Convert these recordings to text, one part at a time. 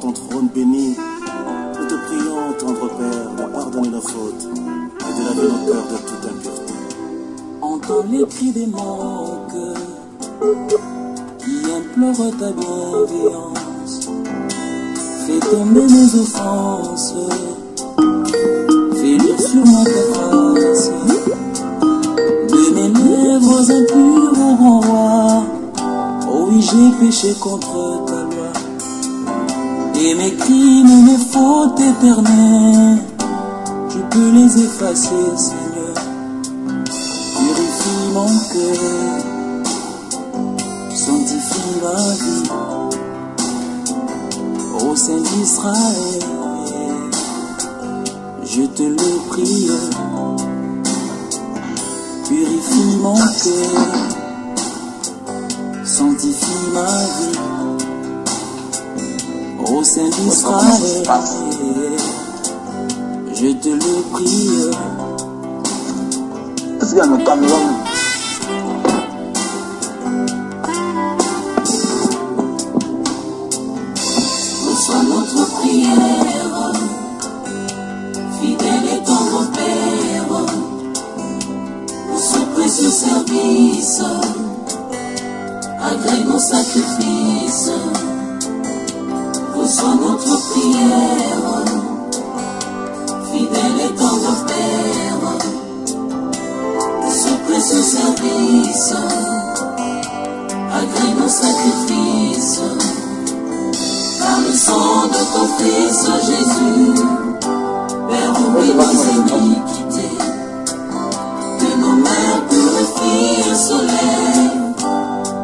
Ton trône béni, nous te prions, tendre Père, de pardonner nos fautes et de laver nos cœurs de toute impureté. Entends les cris des manques qui implorent ta bienveillance. Fais tomber mes offenses, fais lire sur moi ta grâce. De mes lèvres impures au grand roi, oh oui, j'ai péché contre ta loi. Et mes crimes, mes fautes éternelles, je peux les effacer, Seigneur. Purifie mon cœur, sanctifie ma vie. Ô Saint d'Israël, je te le prie. Purifie mon cœur, sanctifie ma vie. Ô Saint d'Israël, je te le prie. Est-ce qu'il y a un camion? Reçois notre prière, fidèle et tendre Père, pour ce précieux service, agrée nos sacrifices. Reçois notre prière, fidèle et tendre Père, pour ce précieux service, agrée nos sacrifices. Par le sang de ton Fils Jésus, Père, oublie nos iniquités, que nos mains purifient le soleil,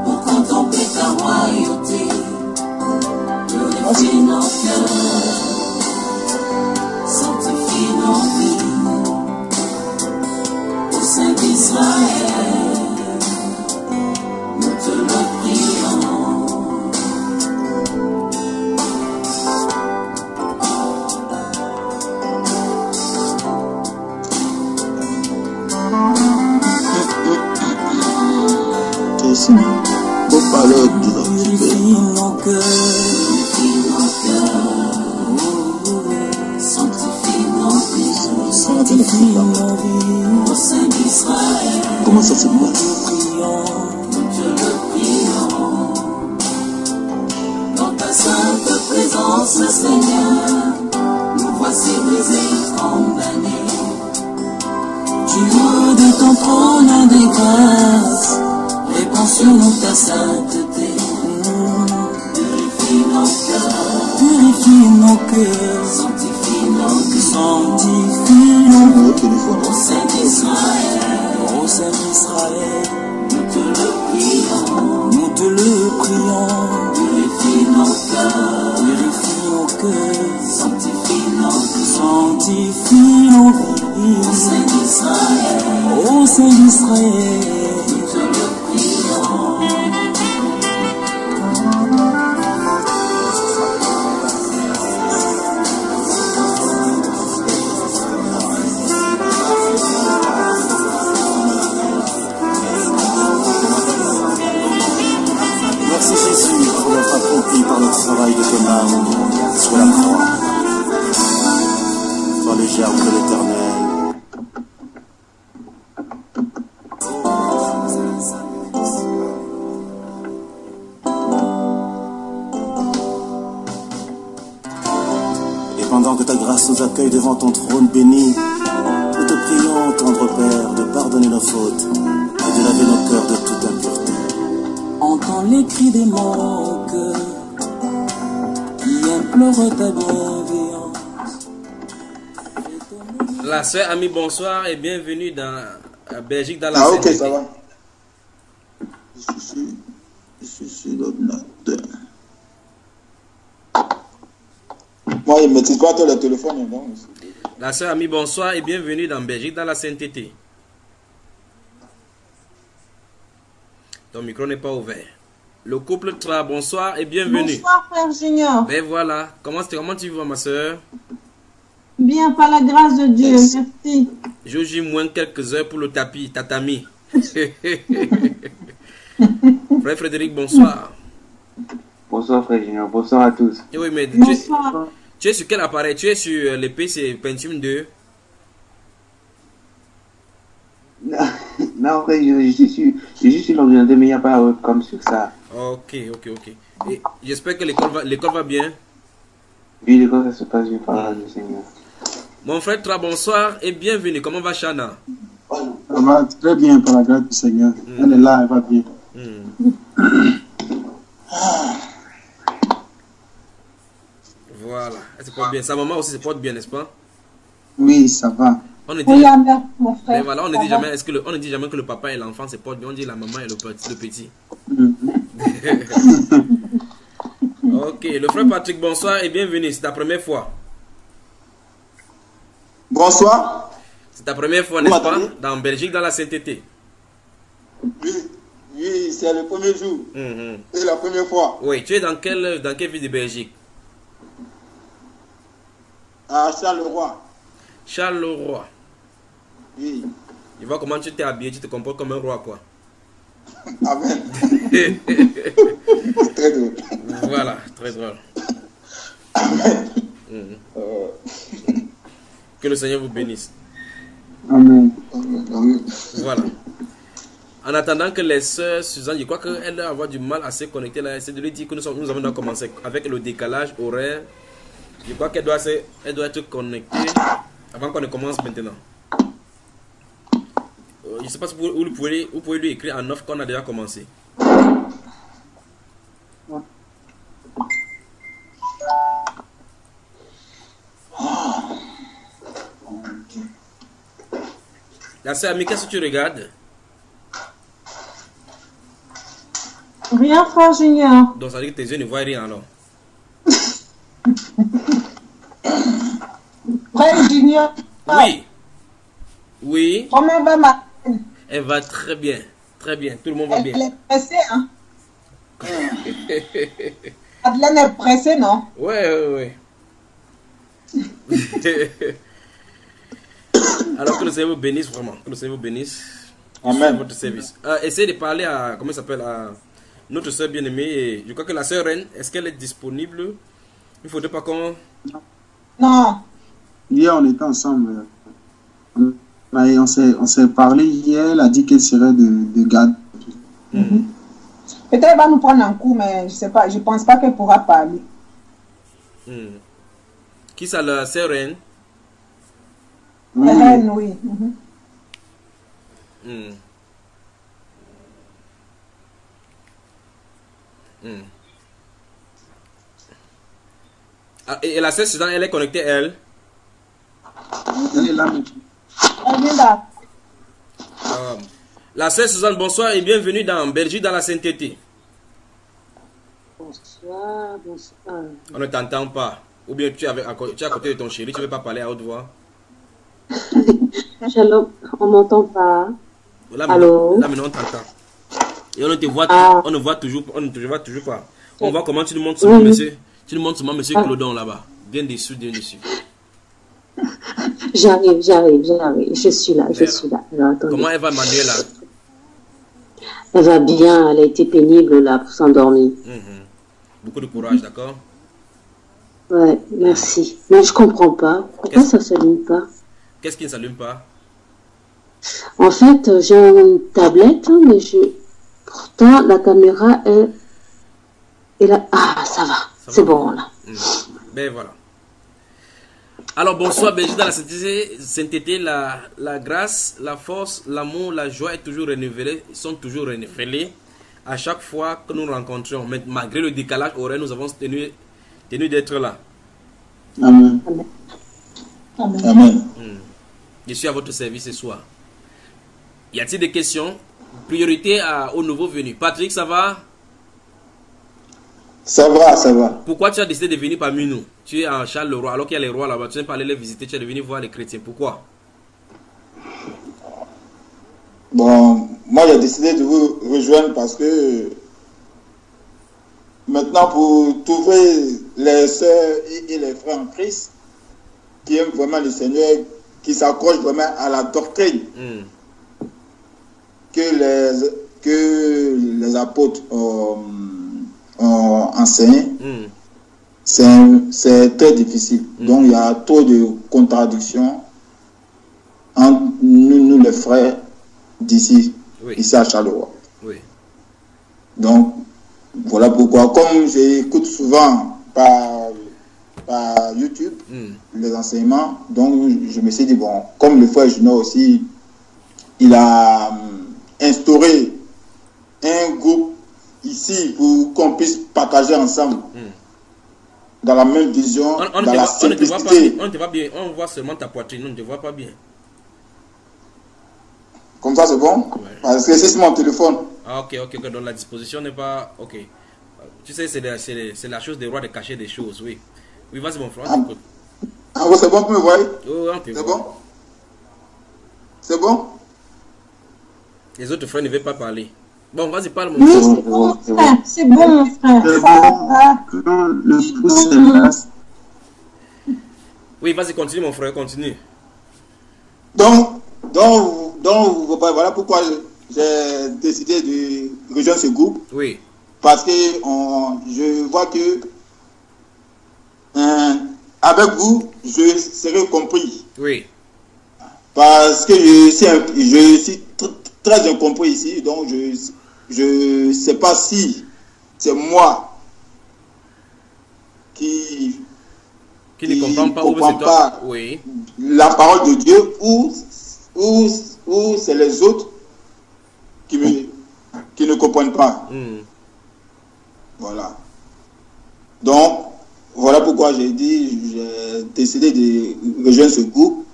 pour contempler ta royauté. Purifie nos cœurs, sanctifie nos vies, au Saint d'Israël, nous te le prions. Faut parler de Purifie nos cœurs, sanctifie nos vies, sanctifie nos vies, au Saint d'Israël. Comment ça se passe? Nous te le prions. Dans ta sainte présence, Seigneur, nous voici brisés et condamnés. Tu haut de ton trône de grâce, répands sur nous ta sainteté. Purifie nos cœurs, sanctifie nos vies, sanctifie nos vies, au Saint d'Israël, au Saint d'Israël, nous te le prions, nous te le prions. Purifie nos cœurs, sanctifie nos vies, sanctifie nos vies, au Saint d'Israël, au Saint d'Israël, nous te le prions. Merci Jésus pour l'œuvre accomplie par le travail de ton âme sur la croix. Sois le germe de l'Éternel. Et pendant que ta grâce nous accueille devant ton trône béni, nous te prions, tendre Père, de pardonner nos fautes et de laver nos cœurs de toute impureté. Entends les cris des manques qui implorent ta bienveillance. La sœur Ami, bonsoir et bienvenue dans Belgique dans la Ah ok, sainteté. ça va. Je suis sur l'ordinateur. Moi, je ne maîtrise pas tout le téléphone. Non. La sœur Ami, bonsoir et bienvenue dans Belgique dans la sainteté. Ton micro n'est pas ouvert. Le couple 3, bonsoir et bienvenue. Bonsoir frère Junior. Ben voilà, comment tu vas ma sœur? Bien par la grâce de Dieu, merci. Je joue moins quelques heures pour le tapis, tatami. Frère Frédéric, bonsoir. Bonsoir frère Junior, bonsoir à tous. Et oui, mais Bonsoir. tu es sur quel appareil? Tu es sur le PC Pentium 2? Non, frère, je suis sur l'ordinateur, mais il n'y a pas comme sur ça. Ok. Et j'espère que l'école va bien. Oui, l'école, ça se passe bien par là, le Seigneur. Mon frère Tra, bonsoir et bienvenue. Comment va Shana? Ça va très bien par la grâce du Seigneur. Elle est là, elle va bien. Voilà, elle se porte bien. Sa maman aussi se porte bien, n'est-ce pas? Oui, ça va. On ne dit, Oui, amen, mon frère. mais voilà, on ne Ça dit va. jamais, on ne dit jamais que le papa et l'enfant se portent bien. On dit la maman et le petit. Ok, le frère Patrick, bonsoir et bienvenue. C'est ta première fois. Bonsoir. C'est ta première fois, Vous n'est-ce pas? m'entendez? Dans Belgique, dans la sainteté. Oui, c'est le premier jour. C'est la première fois. Oui, tu es dans quelle ville de Belgique? À Charleroi. Charleroi. Oui. Je vois comment tu t'es habillé, tu te comportes comme un roi, quoi. Amen. Très drôle. Voilà, très drôle. Que le Seigneur vous bénisse. Amen. Voilà. En attendant que les sœurs Suzanne, je crois qu'elle doit avoir du mal à se connecter là. C'est de lui dire que nous avons commencé avec le décalage horaire. Je crois qu'elle doit être connectée avant qu'on ne commence maintenant. Je ne sais pas si vous pouvez lui écrire en offre qu'on a déjà commencé. La sœur Ami, qu'est-ce que tu regardes? Rien, frère Junior. Donc ça veut dire que tes yeux ne voient rien alors. Frère Junior. Oui. Oui. Comment va ma... Elle va très bien. Très bien. Tout le monde va bien. Elle est pressée, hein? Madeleine est pressée, non? Ouais. Alors que le Seigneur vous bénisse vraiment. Que le Seigneur vous bénisse. Amen. Votre service. Essayez de parler à, comment il s'appelle, à notre soeur bien-aimée. Je crois que la soeur Reine, est-ce qu'elle est disponible? Il ne faudrait pas qu'on... Non. Hier, on était ensemble. On s'est parlé hier. Elle a dit qu'elle serait de garde. Peut-être qu'elle va nous prendre un coup, mais je sais pas. Je pense pas qu'elle pourra parler. Qui ça, la soeur Reine? Elle, oui. Ah, et la soeur Suzanne, elle est connectée, elle? Elle est là. Elle vient là. La sœur Suzanne, bonsoir et bienvenue dans Belgique, dans la sainteté. Bonsoir. On ne t'entend pas. Ou bien tu es à côté de ton chéri, tu ne veux pas parler à haute voix. Shalom, on m'entend pas. Allô? Là maintenant on t'entend. Et on ne te voit, on ne voit toujours pas. On voit comment tu nous montres seulement monsieur. Tu nous montres seulement monsieur Clodon là-bas. Bien dessus. J'arrive. Je suis là. Alors, comment elle va, Manuela? Elle va bien, elle a été pénible là pour s'endormir. Beaucoup de courage, d'accord? Ouais, merci. Mais je comprends pas. Pourquoi ça ne s'allume pas? Qu'est-ce qui ne s'allume pas? En fait, j'ai une tablette, mais pourtant la caméra est là. Ah, ça va. C'est bon là. Ben voilà. Alors bonsoir, Belgique dans la sainteté, la grâce, la force, l'amour, la joie est toujours renouvelée, sont toujours renouvelés à chaque fois que nous rencontrons. Mais malgré le décalage horaire, nous avons tenu d'être là. Amen. Je suis à votre service ce soir. Y a-t-il des questions? Priorité aux nouveaux venus. Patrick, ça va? Ça va. Pourquoi tu as décidé de venir parmi nous? Tu es en Charleroi, alors qu'il y a les rois là-bas. Tu n'es pas allé les visiter, tu es venu voir les chrétiens. Pourquoi? Bon, moi j'ai décidé de vous rejoindre parce que maintenant pour trouver les sœurs et les frères en Christ qui aiment vraiment le Seigneur, qui s'accrochent vraiment à la doctrine que les apôtres ont enseigner, c'est très difficile. Donc, il y a trop de contradictions entre nous les frères d'ici, ici à Charleroi. Oui. Donc, voilà pourquoi, comme j'écoute souvent par YouTube les enseignements, donc je me suis dit, bon, comme le frère Junior aussi, il a instauré un groupe ici pour qu'on puisse partager ensemble dans la même vision, dans la simplicité. On ne te voit pas bien, on voit seulement ta poitrine, on ne te voit pas bien. Comme ça, c'est bon? Ouais. Parce que c'est sur mon téléphone. Ah, ok, donc la disposition n'est pas... Ok. Tu sais, c'est la chose des rois de cacher des choses, oui. Oui, vas-y, mon frère, on t'écoute. Ah, c'est bon, vous me voyez? Oh, on te C'est voit. bon? C'est bon? Les autres frères ne veulent pas parler. Bon, vas-y, parle, mon Oui, frère. c'est bon, frère. C'est bon, mon frère. C'est Ça bon. va. Non, le pouce est là. Oui, vas-y, continue, mon frère, continue. Donc, voilà pourquoi j'ai décidé de rejoindre ce groupe. Oui. Parce que je vois que avec vous, je serai compris. Oui. Parce que je suis très incompris ici. Donc, je ne sais pas si c'est moi qui ne comprend pas, ou c'est toi. Oui. La parole de Dieu ou c'est les autres qui ne comprennent pas. Voilà. Donc, voilà pourquoi j'ai décidé de rejoindre ce groupe.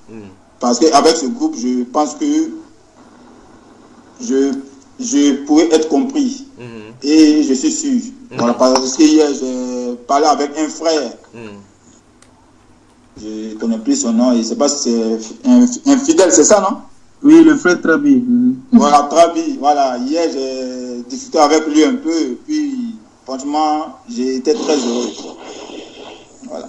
Parce qu'avec ce groupe, je pense que je pourrais être compris. Et je suis sûr. Voilà, parce que hier, j'ai parlé avec un frère. Je ne connais plus son nom. Je ne sais pas si c'est un fidèle, c'est ça, non? Oui, le frère Trabi. Voilà, Trabi. Voilà, hier, j'ai discuté avec lui un peu. Et puis, franchement, j'ai été très heureux. Voilà.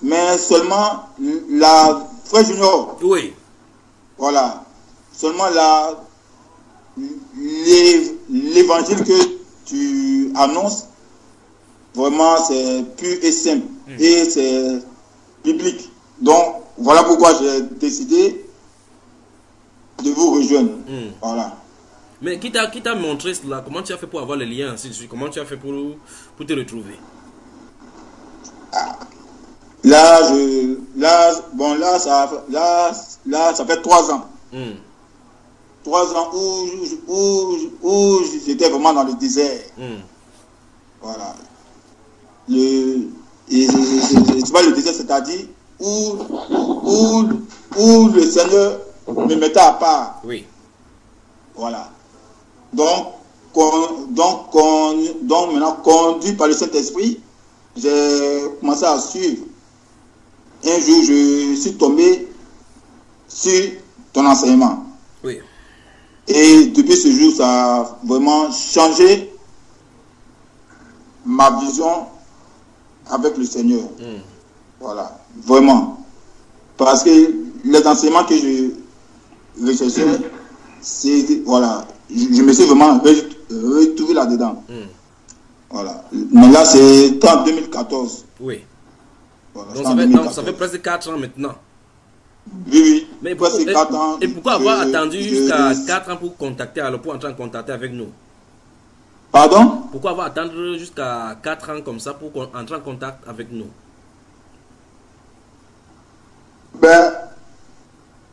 Mais seulement la frère Junior. Oui. Voilà. Seulement l'évangile que tu annonces, vraiment, c'est pur et simple. Et c'est biblique. Donc, voilà pourquoi j'ai décidé de vous rejoindre. Voilà. Mais qui t'a montré cela? Comment tu as fait pour avoir le lien ainsi de suite? Comment tu as fait pour te retrouver? Là, ça fait 3 ans. 3 ans où j'étais vraiment dans le désert. Voilà. C'est pas le désert, c'est-à-dire où le Seigneur me mettait à part. Oui. Voilà. Donc maintenant, conduit par le Saint-Esprit, j'ai commencé à suivre. Un jour, je suis tombé sur ton enseignement. Oui. Et depuis ce jour, ça a vraiment changé ma vision avec le Seigneur. Voilà, vraiment. Parce que les enseignements que je recherchais, c'est, voilà, je me suis vraiment retrouvé là-dedans. Voilà. Mais là, c'est en 2014. Oui. Voilà, donc ça fait presque 4 ans maintenant. Oui. Mais presque 4 ans. Et pourquoi avoir attendu jusqu'à 4 ans pour contacter, alors pour entrer en contact avec nous? Pardon? Pourquoi avoir attendu jusqu'à 4 ans comme ça pour entrer en contact avec nous?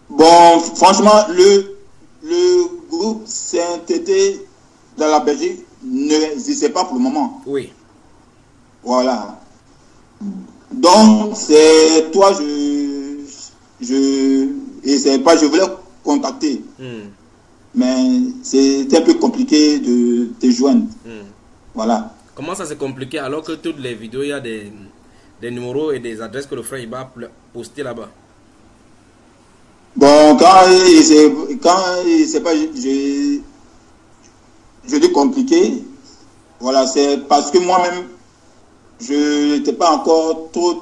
Bon, franchement, le groupe Saint-Tété dans la Belgique n'existait pas pour le moment. Oui. Voilà. Donc, c'est toi, je voulais contacter. Mais c'est un peu compliqué de te joindre. Voilà. Comment ça c'est compliqué alors que toutes les vidéos, il y a des numéros et des adresses que le frère il va poster là-bas? Bon, quand c'est pas, je dis compliqué, voilà, c'est parce que moi-même, je n'étais pas encore trop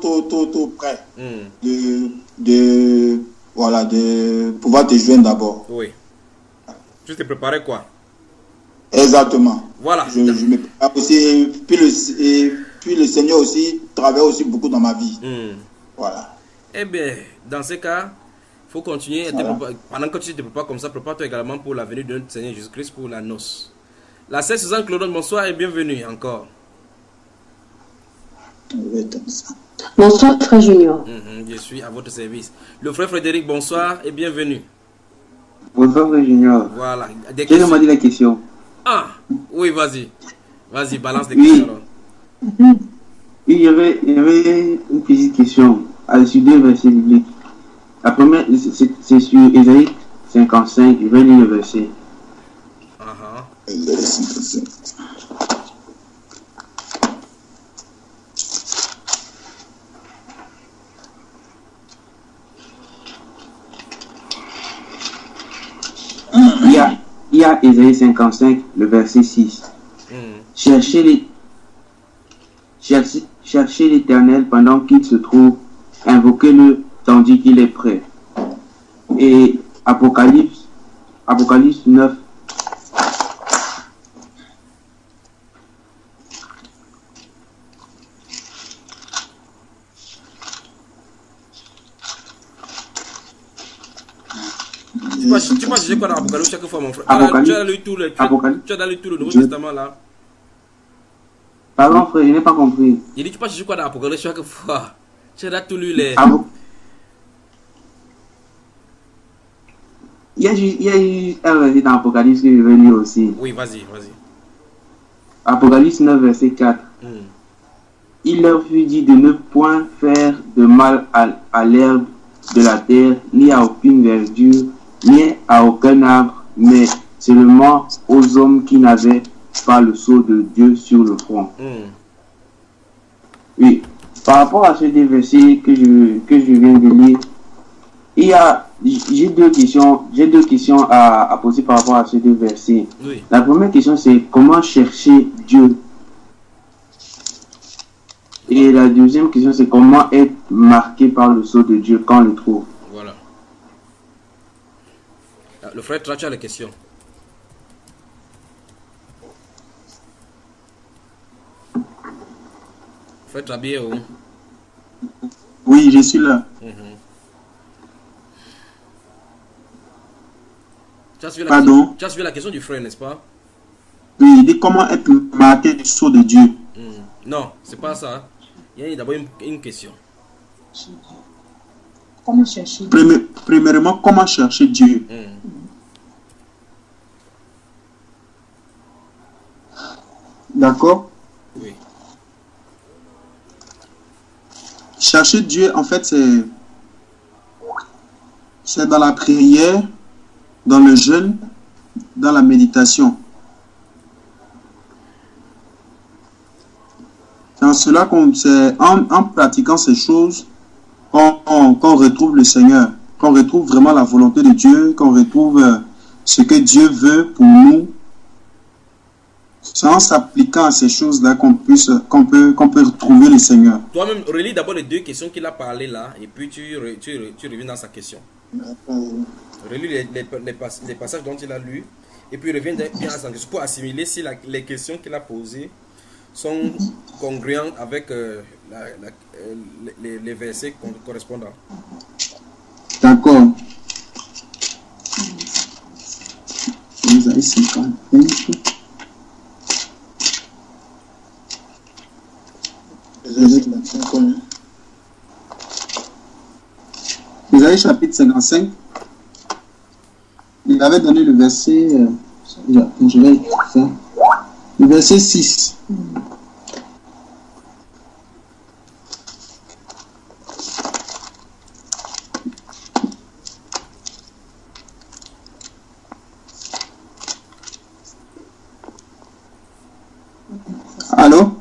prêt de pouvoir te joindre d'abord. Oui. Tu t'es préparé quoi? Exactement. Voilà. Je me prépare aussi, puis le Seigneur aussi travaille aussi beaucoup dans ma vie. Voilà. Eh bien, dans ce cas, il faut continuer. Pendant que tu te prépares comme ça, prépare-toi également pour la venue de notre Seigneur Jésus-Christ pour la noce. La sœur Suzanne Claudon, bonsoir et bienvenue encore. Bonsoir, frère Junior. Je suis à votre service. Le frère Frédéric, bonsoir et bienvenue. Bonsoir, frère Junior. Voilà. J'ai demandé la question. Ah, oui, vas-y. Vas-y, balance des questions. Il y avait une petite question sur deux versets bibliques. La première, c'est sur Ésaïe 55. Je vais lire le verset. Ésaïe 55. Il y a Ésaïe 55, le verset 6. Cherchez l'Éternel pendant qu'il se trouve, invoquez-le tandis qu'il est prêt. Et Apocalypse 9. Tu vas juger quoi dans Apocalypse chaque fois, mon frère? Tu as lu tout le Nouveau Testament là. Pardon, frère, je n'ai pas compris. Il dit tu vas juger quoi dans Apocalypse chaque fois? Tu as tout lu les. Il y a eu un verset dans Apocalypse que je vais lire aussi. Oui, vas-y. Apocalypse 9, verset 4. Il leur fut dit de ne point faire de mal à l'herbe de la terre, ni à aucune verdure, ni à aucun arbre, mais seulement aux hommes qui n'avaient pas le sceau de Dieu sur le front. Oui, par rapport à ces deux versets que je viens de lire, j'ai deux questions à poser par rapport à ces deux versets. Oui. La première question, c'est comment chercher Dieu? Et la deuxième question, c'est comment être marqué par le sceau de Dieu quand on le trouve. Voilà. Le frère, tu as les questions. Frère Trabier, où? Oui, je suis là. Tu as suivi la question du frère, n'est-ce pas? Oui, il dit comment être marqué du sceau de Dieu. Non, c'est pas ça. Il y a d'abord une question. Comment chercher? Premièrement, comment chercher Dieu? D'accord? Oui. Chercher Dieu, en fait, c'est dans la prière, dans le jeûne, dans la méditation. C'est en cela en pratiquant ces choses qu'on retrouve le Seigneur, qu'on retrouve vraiment la volonté de Dieu, qu'on retrouve ce que Dieu veut pour nous. C'est en s'appliquant à ces choses-là qu'on peut retrouver le Seigneur. Toi-même, relis d'abord les deux questions qu'il a parlé là, et puis tu reviens dans sa question. Relis les passages dont il a lu, et puis reviens bien à sa question pour assimiler si les questions qu'il a posées sont congruents avec les versets correspondants. D'accord. Ésaïe 55. Ésaïe chapitre 55. Il avait donné le verset. Je vais faire. Le verset 6. Allô?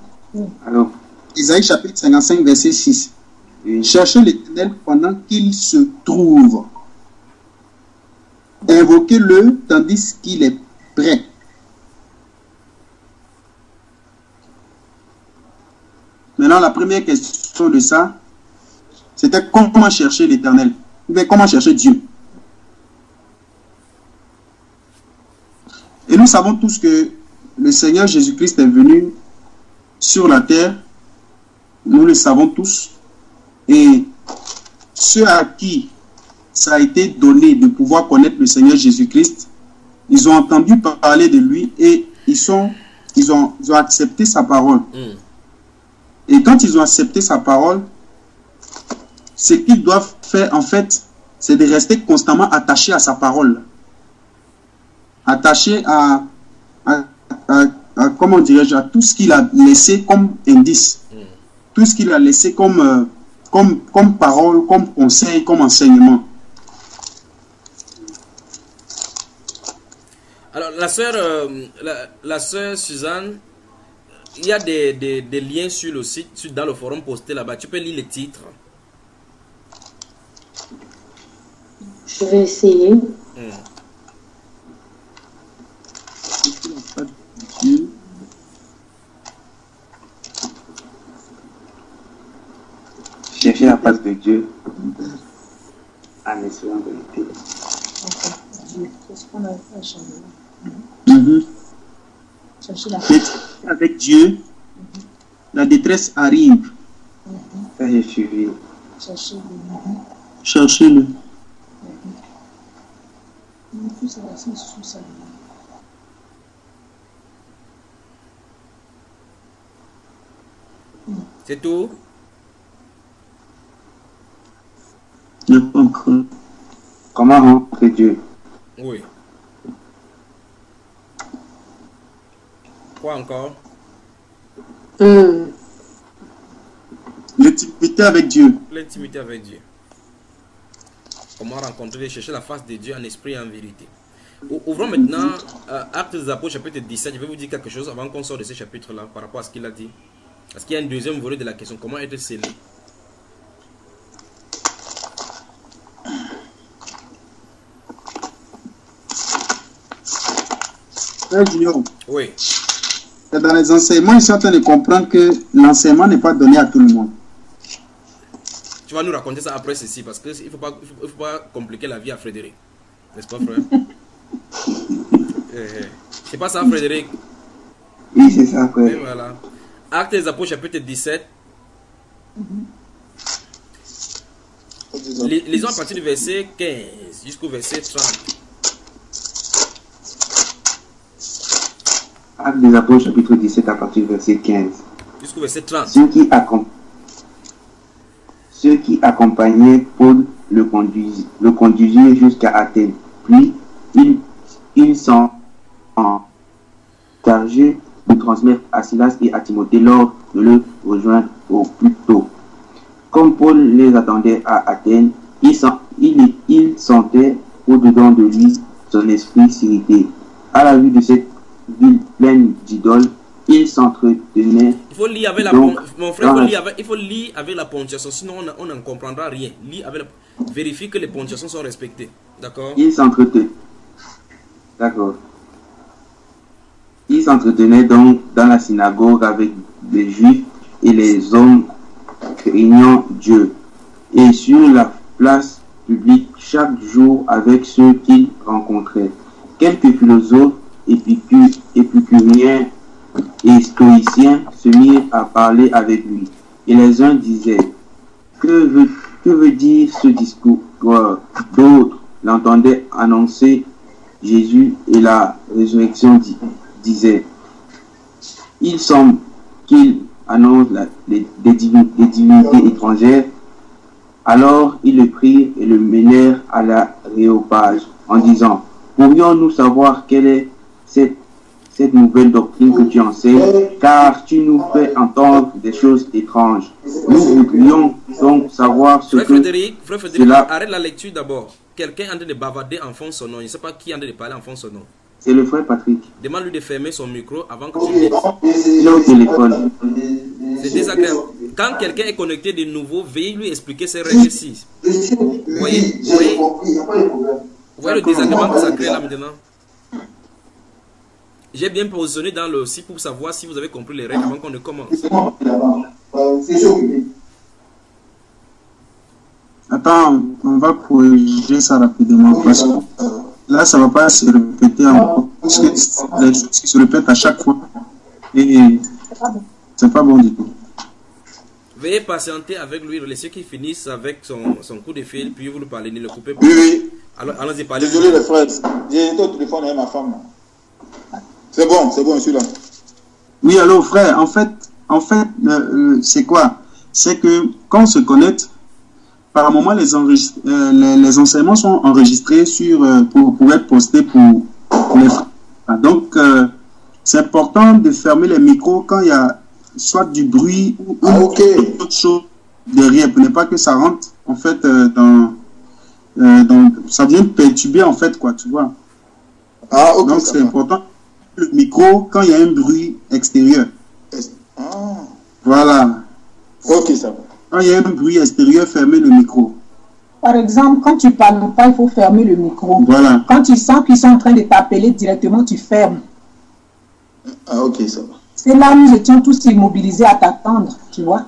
Allô? Ésaïe chapitre 55, verset 6. Cherchez l'Éternel pendant qu'il se trouve. Invoquez-le tandis qu'il est prêt. Maintenant, la première question de ça, c'était comment chercher l'Éternel. Comment chercher Dieu. Et nous nous savons tous que le Seigneur Jésus-Christ est venu sur la terre, nous le savons tous, et ceux à qui ça a été donné de pouvoir connaître le Seigneur Jésus-Christ, ils ont entendu parler de lui et ils ont accepté sa parole. Et quand ils ont accepté sa parole, ce qu'ils doivent faire en fait, c'est de rester constamment attachés à sa parole. Attachés à comment dirais-je, à tout ce qu'il a laissé comme indice. Tout ce qu'il a laissé comme parole, comme conseil, comme enseignement. Alors, la sœur Suzanne, il y a des liens sur le site, dans le forum posté là-bas. Tu peux lire les titres. Je vais essayer. Chercher la face de Dieu en espérant vérité. Avec Dieu, la détresse arrive. Ça, j'ai suivi. Cherchez-le. C'est tout? Ne pas encore. Comment rencontrer Dieu? Oui. Quoi encore? L'intimité avec Dieu. L'intimité avec Dieu. Comment rencontrer, chercher la face de Dieu en esprit et en vérité. Ouvrons maintenant Actes des Apôtres chapitre 17. Je vais vous dire quelque chose avant qu'on sorte de ce chapitre-là par rapport à ce qu'il a dit. Parce qu'il y a un deuxième volet de la question. Comment être scellé? Junior. Oui. Dans les enseignements, ils sont en train de comprendre que l'enseignement n'est pas donné à tout le monde. Tu vas nous raconter ça après ceci, parce qu'il ne faut pas compliquer la vie à Frédéric. N'est-ce pas, frère? C'est pas ça, Frédéric? Oui, c'est ça, frère. Et voilà. Actes des Apôtres, chapitre 17. Lisons à partir du verset 15 jusqu'au verset 30. Actes des Apôtres, chapitre 17, à partir du verset 15. Jusqu'au verset 30. Ceux qui accompagnaient Paul le conduisirent jusqu'à Athènes. Puis, ils sont chargés de transmettre à Silas et à Timothée l'ordre de le rejoindre au plus tôt. Comme Paul les attendait à Athènes, il sentait au-dedans de lui son esprit s'irriter. À la vue de cette ville pleine d'idoles, il s'entretenait. Il faut lire avec mon frère, il faut lire avec la ponctuation, sinon on n'en comprendra rien. Vérifie que les ponctuations sont respectées. D'accord? Il s'entretenait. D'accord. Il s'entretenait donc dans la synagogue avec les Juifs et les hommes craignant Dieu, et sur la place publique chaque jour avec ceux qu'il rencontrait. Quelques philosophes, épicuriens et stoïciens se mirent à parler avec lui. Et les uns disaient: que veut dire ce discours? D'autres l'entendaient annoncer Jésus et la résurrection, disaient: il semble qu'il annonce des divinités étrangères. Alors ils le prirent et le menèrent à l'aréopage en disant: pourrions-nous savoir quelle est cette nouvelle doctrine que tu enseignes, car tu nous fais entendre des choses étranges. Nous voudrions donc savoir ce Frère Frédéric, cela... arrête la lecture d'abord. Quelqu'un est en train de bavarder en fond son nom. Je ne sais pas qui est en train de parler en fond son nom. C'est le frère Patrick. Demande-lui de fermer son micro avant que tu dises. Il est au téléphone. C'est désagréable. Quand quelqu'un est connecté de nouveau, veuillez lui expliquer ces règles-ci. Vous voyez le désagrément que ça crée là maintenant? J'ai bien positionné dans le site pour savoir si vous avez compris les règles avant qu'on ne commence. Attends, on va corriger ça rapidement parce que là, ça ne va pas se répéter encore. Parce que les choses qui se répètent à chaque fois. Et c'est pas bon du tout. Veuillez patienter avec lui, laissez qu'il finisse avec son coup de fil, puis vous le parlez, ne le coupez pas. Oui, oui. Alors, allons-y, parlez. Désolé les frères, j'ai été au téléphone avec ma femme. C'est bon, je suis là. Oui, alors frère, en fait, c'est quoi? C'est que quand on se connecte, par moment, les enseignements sont enregistrés pour être postés pour les frères. Donc, c'est important de fermer les micros quand il y a soit du bruit ou autre chose derrière, pour ne pas que ça rentre, en fait, ça vient perturber, en fait, quoi, tu vois. Donc, c'est important, le micro, quand il y a un bruit extérieur. Voilà. Ok, ça va. Quand il y a un bruit extérieur, fermez le micro. Par exemple, quand tu parles pas, il faut fermer le micro. Voilà. Quand tu sens qu'ils sont en train de t'appeler directement, tu fermes. Ok, ça va. C'est là où nous étions tous immobilisés à t'attendre, tu vois.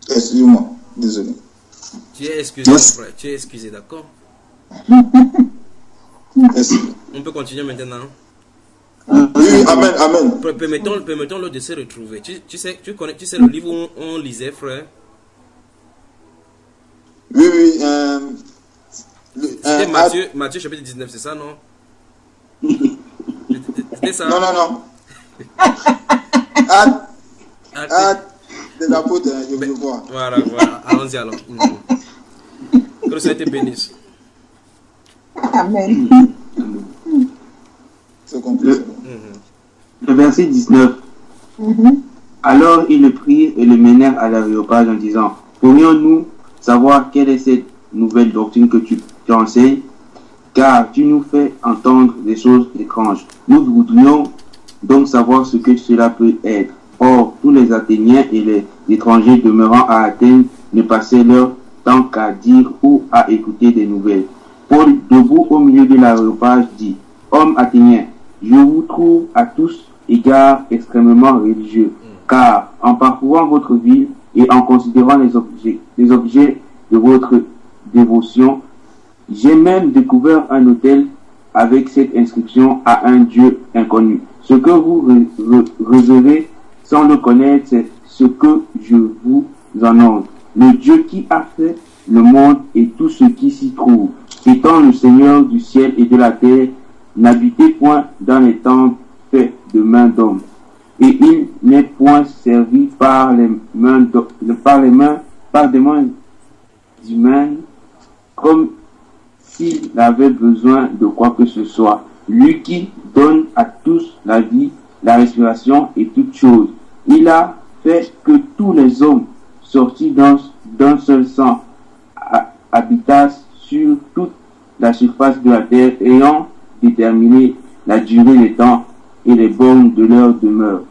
Excuse-moi, désolé. Tu es excusé, frère. Tu es excusé, d'accord? On peut continuer maintenant. Oui, amen, amen. Permettons-le de se retrouver. Tu sais le livre où on lisait, frère? Oui, oui. C'était Matthieu chapitre 19, c'est ça, non? C'était ça? Non. Des apôtres, je veux voir. Voilà. Allons-y alors. Que le Seigneur te bénisse. Amen. C'est compliqué. Le verset 19. Alors ils le prirent et le menèrent à l'aréopage en disant: pourrions-nous savoir quelle est cette nouvelle doctrine que tu enseignes, car tu nous fais entendre des choses étranges. Nous voudrions donc savoir ce que cela peut être. Or, tous les Athéniens et les étrangers demeurant à Athènes ne passaient leur temps qu'à dire ou à écouter des nouvelles. Paul, debout au milieu de l'aréopage, dit: hommes athéniens, je vous trouve à tous égards extrêmement religieux, car en parcourant votre ville et en considérant les objets de votre dévotion, j'ai même découvert un autel avec cette inscription à un Dieu inconnu. Ce que vous réservez sans le connaître, c'est ce que je vous annonce. Le Dieu qui a fait le monde et tout ce qui s'y trouve, étant le Seigneur du ciel et de la terre, n'habitez point dans les temples faits de mains d'hommes. Et il n'est point servi par des mains humaines, comme s'il avait besoin de quoi que ce soit. Lui qui donne à tous la vie, la respiration et toutes choses. Il a fait que tous les hommes sortis d'un seul sang habitassent sur toute la surface de la terre, ayant déterminé la durée des temps et les bornes de leur demeure.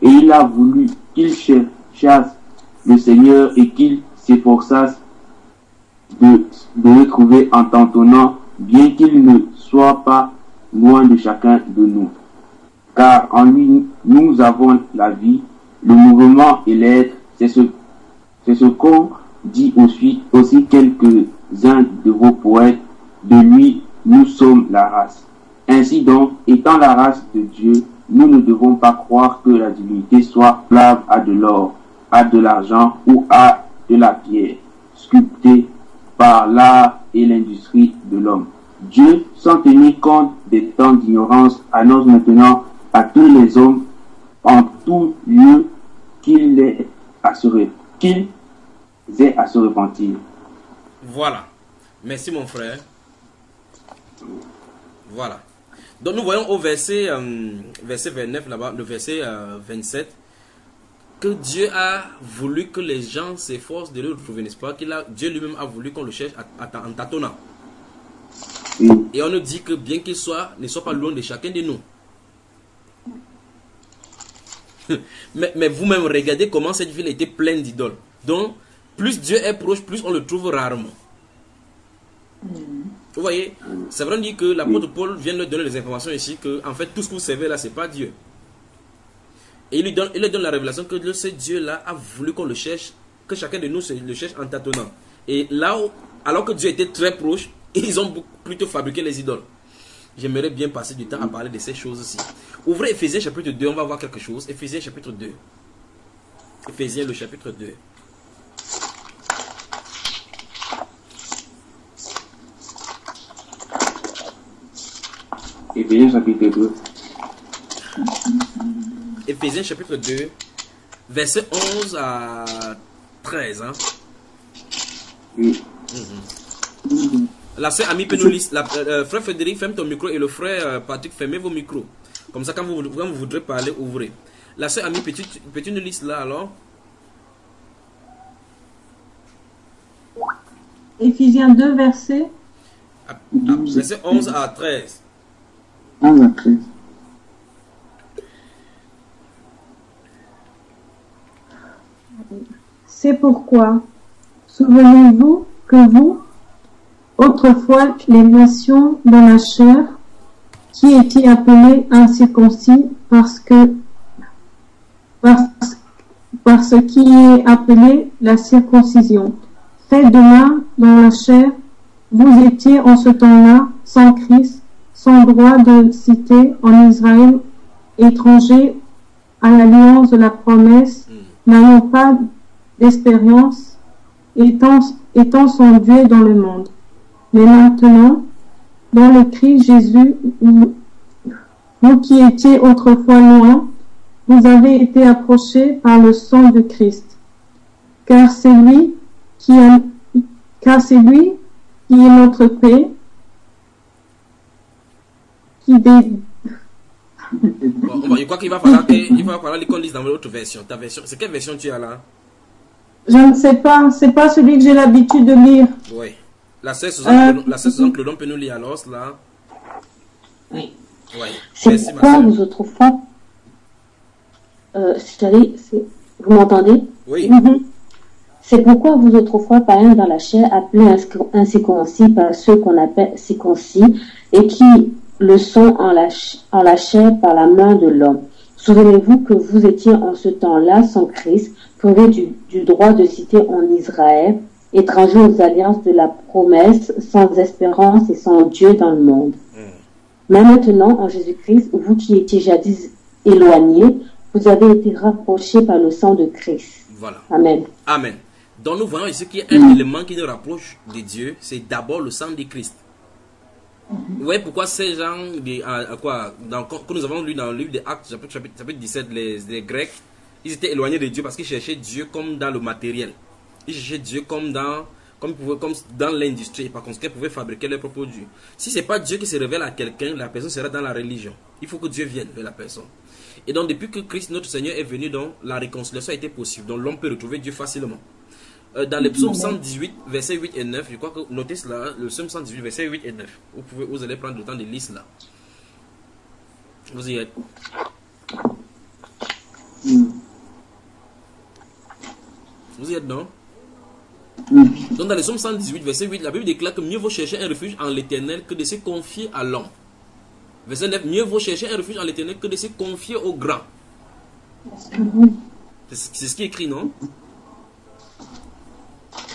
Et il a voulu qu'ils cherchassent le Seigneur et qu'ils s'efforçassent de le trouver en tâtonnant, bien qu'il ne soit pas loin de chacun de nous. Car en lui, nous avons la vie, le mouvement et l'être. C'est ce qu'ont dit aussi quelques-uns de vos poètes. De lui, nous sommes la race. Ainsi donc, étant la race de Dieu, nous ne devons pas croire que la divinité soit esclave à de l'or, à de l'argent ou à de la pierre, sculptée par l'art et l'industrie de l'homme. Dieu, sans tenir compte des temps d'ignorance, annonce maintenant à tous les hommes en tout lieu qu'ils aient à se repentir. Voilà. Merci mon frère. Voilà. Donc nous voyons au verset 29 là-bas, le verset 27, que Dieu a voulu que les gens s'efforcent de le retrouver, n'est-ce pas? Dieu lui-même a voulu qu'on le cherche en tâtonnant. Et on nous dit que bien qu'il ne soit pas loin de chacun de nous. mais vous-même, regardez comment cette ville était pleine d'idoles. Donc, plus Dieu est proche, plus on le trouve rarement. Vous voyez, c'est vrai dire que l'apôtre Paul vient de donner des informations ici que, en fait, tout ce que vous savez là, c'est pas Dieu. Et il lui donne la révélation que ce Dieu-là a voulu qu'on le cherche, que chacun de nous le cherche en tâtonnant. Et là, alors que Dieu était très proche, ils ont plutôt fabriqué les idoles. J'aimerais bien passer du temps à parler de ces choses-ci. Ouvrez Éphésiens chapitre 2, on va voir quelque chose. Éphésiens chapitre 2. Éphésiens le chapitre 2. Éphésiens chapitre 2. Éphésiens chapitre 2, verset 11 à 13. Hein? Oui. La sœur Ami peut nous lire. Frère Frédéric, ferme ton micro et le frère Patrick, fermez vos micros. Comme ça, quand vous voudrez parler, ouvrez. La sœur Ami, peux-tu nous lire là alors? Éphésiens 2, verset verset 11 à 13. 11 à 13. C'est pourquoi, souvenez-vous que vous, autrefois les nations dans la chair, qui étaient appelées incirconcis parce qui est appelé la circoncision, fait de main dans la chair, vous étiez en ce temps-là sans Christ, sans droit de cité en Israël, étrangers à l'alliance de la promesse, n'ayant pas d'espérance, étant sondés dans le monde. Mais maintenant, dans le Christ Jésus, vous qui étiez autrefois loin, vous avez été approchés par le sang de Christ. Car c'est lui qui est notre paix, Bon, je crois qu'il va falloir qu'on lise dans l'autre version. Ta version, c'est quelle version tu as là? Je ne sais pas, c'est pas celui que j'ai l'habitude de lire. Oui. La sœur Suzanne Clodon peut nous lire alors cela? Oui. Oui. C'est pourquoi vous autrefois... vous m'entendez? Oui. C'est pourquoi vous autrefois païens dans la chair, appelés incirconcis par ceux qu'on appelle circoncis, et qui le sont en la chair par la main de l'homme. Souvenez-vous que vous étiez en ce temps-là sans Christ, privés du droit de cité en Israël, étrangers aux alliances de la promesse, sans espérance et sans Dieu dans le monde. Mais maintenant, en Jésus-Christ, vous qui étiez jadis éloignés, vous avez été rapprochés par le sang de Christ. Voilà. Amen. Amen. Donc nous voyons ici qu'il y a un élément qui nous rapproche de Dieu, c'est d'abord le sang de Christ. Vous voyez pourquoi ces gens, que nous avons lu dans le livre des Actes, chapitre 17, les Grecs, ils étaient éloignés de Dieu parce qu'ils cherchaient Dieu comme dans le matériel. Ils cherchaient Dieu comme dans l'industrie. Par conséquent, ils pouvaient fabriquer leur propre Dieu. Si ce n'est pas Dieu qui se révèle à quelqu'un, la personne sera dans la religion. Il faut que Dieu vienne vers la personne. Et donc, depuis que Christ, notre Seigneur, est venu, donc, la réconciliation a été possible. Donc, l'homme peut retrouver Dieu facilement. Dans le psaume 118, versets 8 et 9, je crois que notez cela, le psaume 118, versets 8 et 9. Vous allez prendre le temps de lire cela. Vous y êtes. Vous y êtes, non? Donc dans le psaume 118, verset 8, la Bible déclare que mieux vaut chercher un refuge en l'Éternel que de se confier à l'homme. Verset 9, mieux vaut chercher un refuge en l'Éternel que de se confier au grand. C'est ce qui est écrit, non?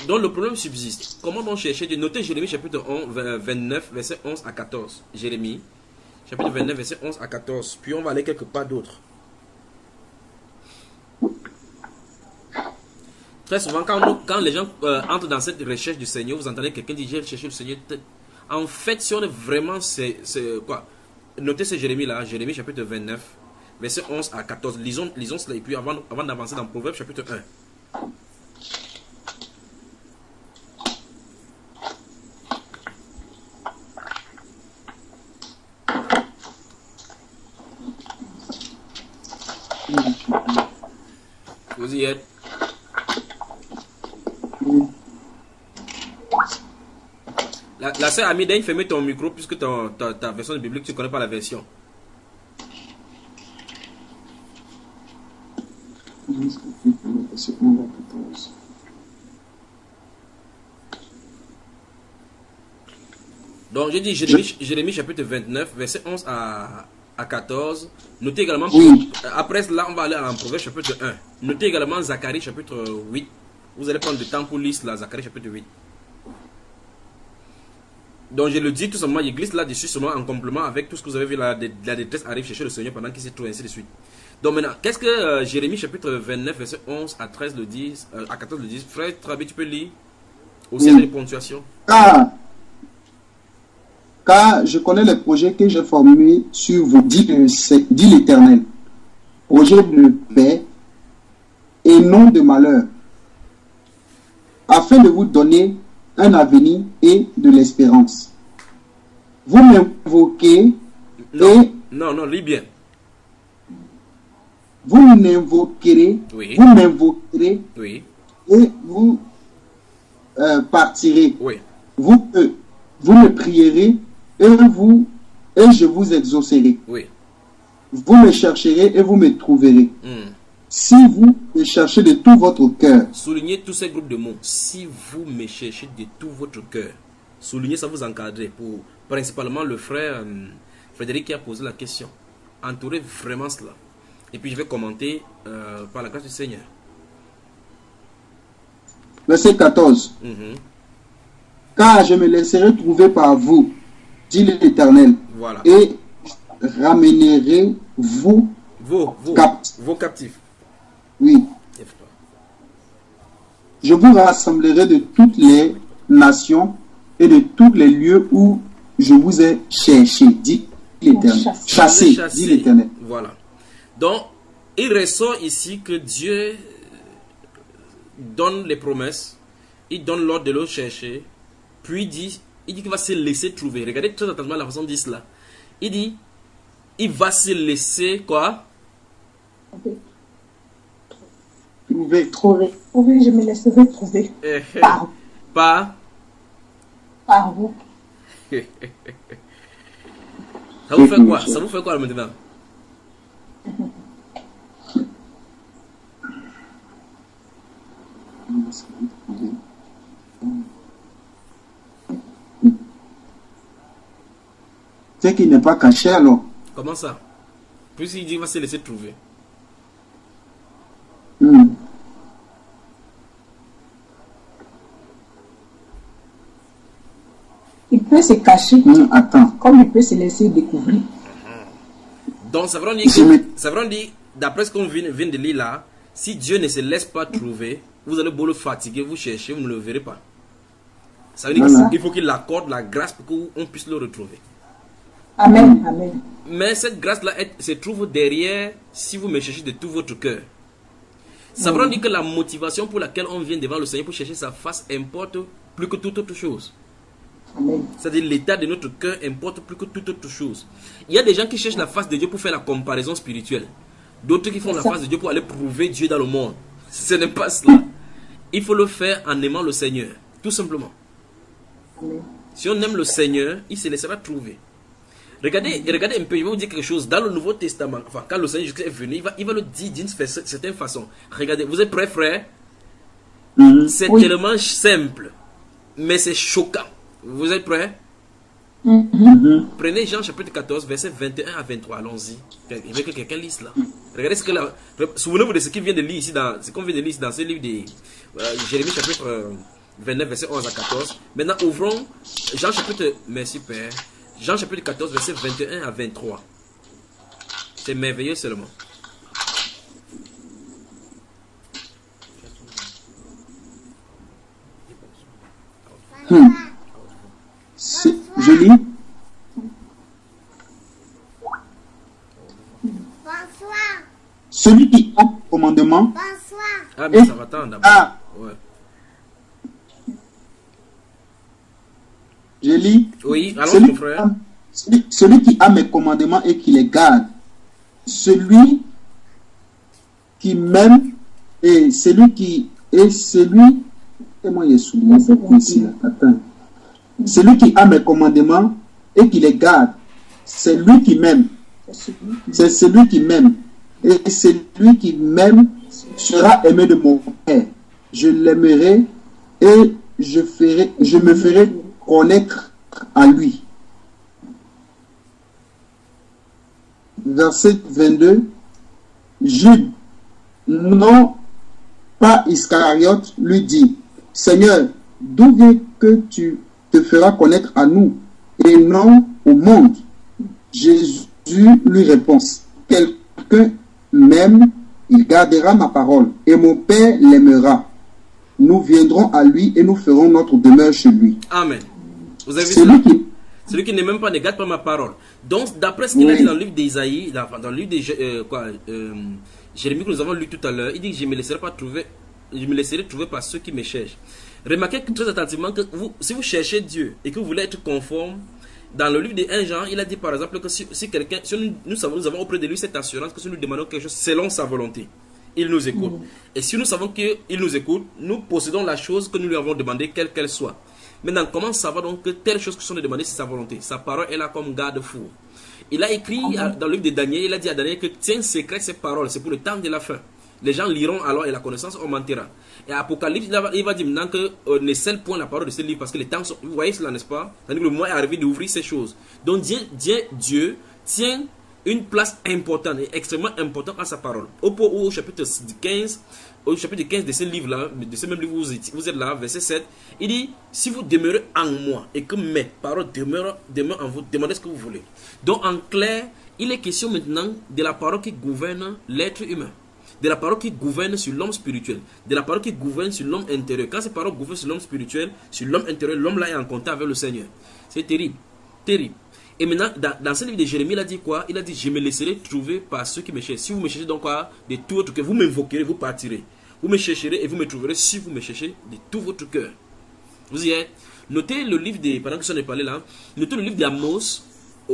Donc le problème subsiste. Comment donc chercher Dieu? Notez Jérémie chapitre 29, verset 11 à 14. Jérémie chapitre 29, verset 11 à 14. Puis on va aller quelque part d'autre. Très souvent, quand les gens entrent dans cette recherche du Seigneur, vous entendez quelqu'un dire j'ai cherché le Seigneur. En fait, si on est vraiment, c'est quoi? Notez ce Jérémie là, Jérémie chapitre 29, verset 11 à 14. Lisons cela et puis avant d'avancer dans Proverbe chapitre 1. Vous y êtes? La sœur Ami, d'ailleurs, fermez ton micro puisque ta version de biblique, tu ne connais pas la version. Donc, j'ai dit Jérémie chapitre 29, verset 11 à 14. Notez également, après cela, on va aller en Proverbe chapitre 1. Notez également Zacharie chapitre 8. Vous allez prendre du temps pour lire la Zacharie chapitre 8. Donc je le dis tout simplement, je glisse là-dessus seulement en complément avec tout ce que vous avez vu, la détresse arrive chercher le Seigneur pendant qu'il s'est trouvé, ainsi de suite. Donc maintenant, qu'est-ce que Jérémie chapitre 29, verset 11 à 13 le dit, à 14 le dit. Frère Trabi, tu peux lire aussi avec les ponctuations. Car je connais les projets que j'ai formés sur vous, dit l'Éternel. Projet de paix et non de malheur, afin de vous donner un avenir et de l'espérance. Vous m'invoquez et... Non, lis bien. Vous m'invoquerez, oui. Vous m'invoquerez, oui. Et vous partirez. Oui. Vous me prierez et je vous exaucerai. Oui. Vous me chercherez et vous me trouverez. Si vous me cherchez de tout votre cœur. Soulignez tous ces groupes de mots. Si vous me cherchez de tout votre cœur. Soulignez ça, vous encadrez. Pour principalement le frère Frédéric qui a posé la question. Entourez vraiment cela. Et puis je vais commenter par la grâce du Seigneur. Verset 14. Car je me laisserai trouver par vous, dit l'Éternel. Voilà. Et ramènerai vos captifs. Oui. Je vous rassemblerai de toutes les nations et de tous les lieux où je vous ai cherché, dit l'Éternel. Chassé, dit l'Éternel. Voilà. Donc, il ressort ici que Dieu donne les promesses, il donne l'ordre de le chercher, puis il dit qu'il va se laisser trouver. Regardez très attentivement la façon de dire cela. Il dit, il va se laisser quoi? Trouver. Oui, je me laisserai trouver. Par vous. Ça vous fait quoi? Ça vous fait quoi maintenant? C'est qu'il n'est pas caché alors. Comment ça? Puisqu'il dit qu'il va se laisser trouver. Il peut se cacher. Attends. Comme il peut se laisser découvrir. Donc ça veut dire, d'après ce qu'on vient de lire là, si Dieu ne se laisse pas trouver, vous allez beau le fatiguer, vous cherchez, vous ne le verrez pas. Ça veut dire qu'il faut qu'il accorde la grâce pour qu'on puisse le retrouver. Amen, amen. Mais cette grâce-là se trouve derrière si vous me cherchez de tout votre cœur. Ça veut dire que la motivation pour laquelle on vient devant le Seigneur pour chercher sa face importe plus que toute autre chose. C'est-à-dire l'état de notre cœur importe plus que toute autre chose. Il y a des gens qui cherchent la face de Dieu pour faire la comparaison spirituelle. D'autres qui font la face de Dieu pour aller prouver Dieu dans le monde. Ce n'est pas cela. Il faut le faire en aimant le Seigneur. Tout simplement. Si on aime le Seigneur, il se laissera trouver. Regardez un peu, je vais vous dire quelque chose. Dans le Nouveau Testament, enfin, quand le Seigneur Jésus est venu, il va le dire d'une certaine façon. Regardez, vous êtes prêts, frère? C'est tellement simple, mais c'est choquant. Vous êtes prêts? Prenez Jean chapitre 14, verset 21 à 23. Allons-y. Il veut que quelqu'un lise cela. Regardez ce que là. Souvenez-vous de ce qu'il vient de lire ici dans ce livre de Jérémie chapitre 29, verset 11 à 14. Maintenant, ouvrons Jean chapitre. Merci Père. Jean chapitre 14, verset 21 à 23. C'est merveilleux seulement. Je lis. Bonsoir. Celui qui a le commandement. Bonsoir. Ah, mais ça va attendre d'abord. Ouais. Je lis. Oui, allons mon frère. Celui qui a mes commandements et qui les garde, celui qui m'aime et celui qui est celui. Et moi, il est souligné ici. Attends. Celui qui a mes commandements et qui les garde, c'est lui qui m'aime. C'est celui qui m'aime. Et celui qui m'aime sera aimé de mon Père. Je l'aimerai et je me ferai connaître à lui. Verset 22. Jude, non pas Iscariote, lui dit, Seigneur, d'où vient que tu te fera connaître à nous et non au monde. Jésus lui répond, quelqu'un m'aime, il gardera ma parole, et mon Père l'aimera. Nous viendrons à lui et nous ferons notre demeure chez lui. Amen. Vous avez vu ça? Celui qui n'est même pas, ne garde pas ma parole. Donc, d'après ce qu'il a dit dans le livre d'Isaïe, dans le livre de Jérémie que nous avons lu tout à l'heure, il dit que je me laisserai trouver par ceux qui me cherchent. Remarquez très attentivement que si vous cherchez Dieu et que vous voulez être conforme, dans le livre de 1 Jean, il a dit par exemple que si nous avons auprès de lui cette assurance que si nous demandons quelque chose selon sa volonté, il nous écoute. Et si nous savons qu'il nous écoute, nous possédons la chose que nous lui avons demandé, quelle qu'elle soit. Maintenant, comment savoir donc que telle chose que nous avons demandé, c'est sa volonté? Sa parole est là comme garde-fou. Il a écrit dans le livre de Daniel, il a dit à Daniel que tiens secret ces paroles, c'est pour le temps de la fin. Les gens liront alors et la connaissance augmentera. Et Apocalypse, il va dire maintenant que ne scelle point la parole de ce livre parce que les temps sont... Vous voyez cela, n'est-ce pas? C'est-à-dire que le moment est arrivé d'ouvrir ces choses. Donc Dieu tient une place importante et extrêmement importante à sa parole. Au chapitre 15, de ce livre-là, de ce même livre où vous êtes là, verset 7, il dit, si vous demeurez en moi et que mes paroles demeurent en vous, demandez ce que vous voulez. Donc en clair, il est question maintenant de la parole qui gouverne l'être humain. De la parole qui gouverne sur l'homme spirituel, de la parole qui gouverne sur l'homme intérieur. Quand cette parole gouverne sur l'homme spirituel, sur l'homme intérieur, l'homme là est en contact avec le Seigneur. C'est terrible, terrible. Et maintenant, dans ce livre de Jérémie, il a dit quoi? Il a dit, je me laisserai trouver par ceux qui me cherchent. Si vous me cherchez donc quoi? De tout votre cœur, vous m'invoquerez, vous partirez. Vous me chercherez et vous me trouverez si vous me cherchez de tout votre cœur. Vous y êtes? Notez le livre de, pendant que j'en ai parlé là, notez le livre d'Amos,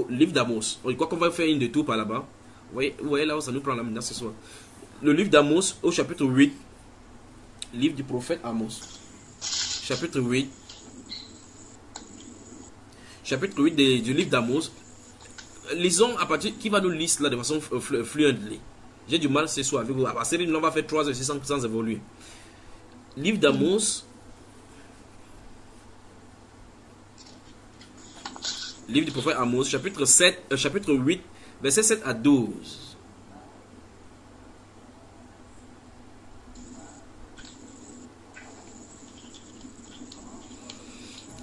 livre d'Amos. Je crois qu'on va faire une détour par là-bas. Vous voyez là où ça nous prend là maintenant ce soir. Le livre d'Amos au chapitre 8, livre du prophète Amos, chapitre 8 du livre d'Amos. Lisons à partir, qui va nous lire là de façon fluente. J'ai du mal ce soir avec vous. On va faire 3 heures sans évoluer. Livre d'Amos, livre du prophète Amos, chapitre 8, verset 7 à 12.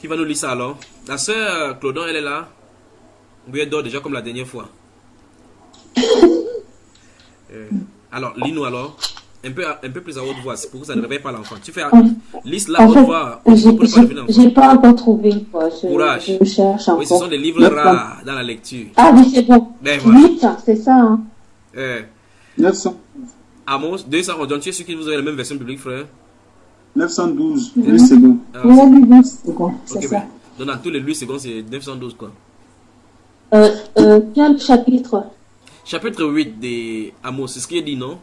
Qui va nous lire ça alors? La sœur Claudon, elle est là? Oui, elle dort déjà comme la dernière fois. Alors, lis-nous alors. Un peu plus à haute voix, c'est pour que ça ne réveille pas l'enfant. Tu fais lis la haute voix. J'ai pas encore trouvé. Courage. Je cherche encore. Oui, ce sont des livres rares dans la lecture. Ah oui, c'est bon. Ben, voilà. 8, c'est ça. Hein. 900. Amos, 200. Donc, tu es sûr que vous avez la même version biblique, frère? 912. 8 secondes. Oui, c'est bon. C'est ça. Donc, dans tous les 8 secondes, c'est 912, quoi. Quel chapitre? Chapitre 8 de Amos, c'est ce qu'il dit, non?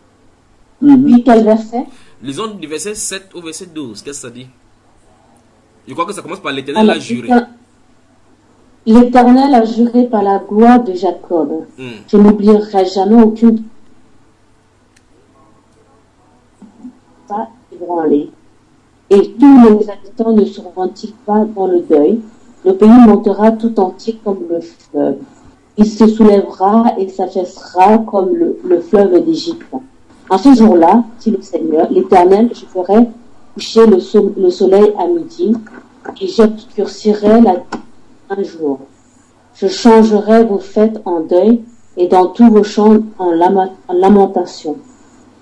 Oui, quel verset? Lisons du verset 7 au verset 12. Qu'est-ce que ça dit? Je crois que ça commence par l'Éternel a juré. L'Éternel a juré par la gloire de Jacob. Je n'oublierai jamais aucune pas ébranlée. Et tous les habitants ne seront-ils pas dans le deuil? Le pays montera tout entier comme le fleuve. Il se soulèvera et s'affaissera comme le fleuve d'Égypte. En ce jour-là, dit le Seigneur, l'Éternel, je ferai coucher le soleil à midi et j'obscurcirai la nuit un jour. Je changerai vos fêtes en deuil et dans tous vos chants en lamentation.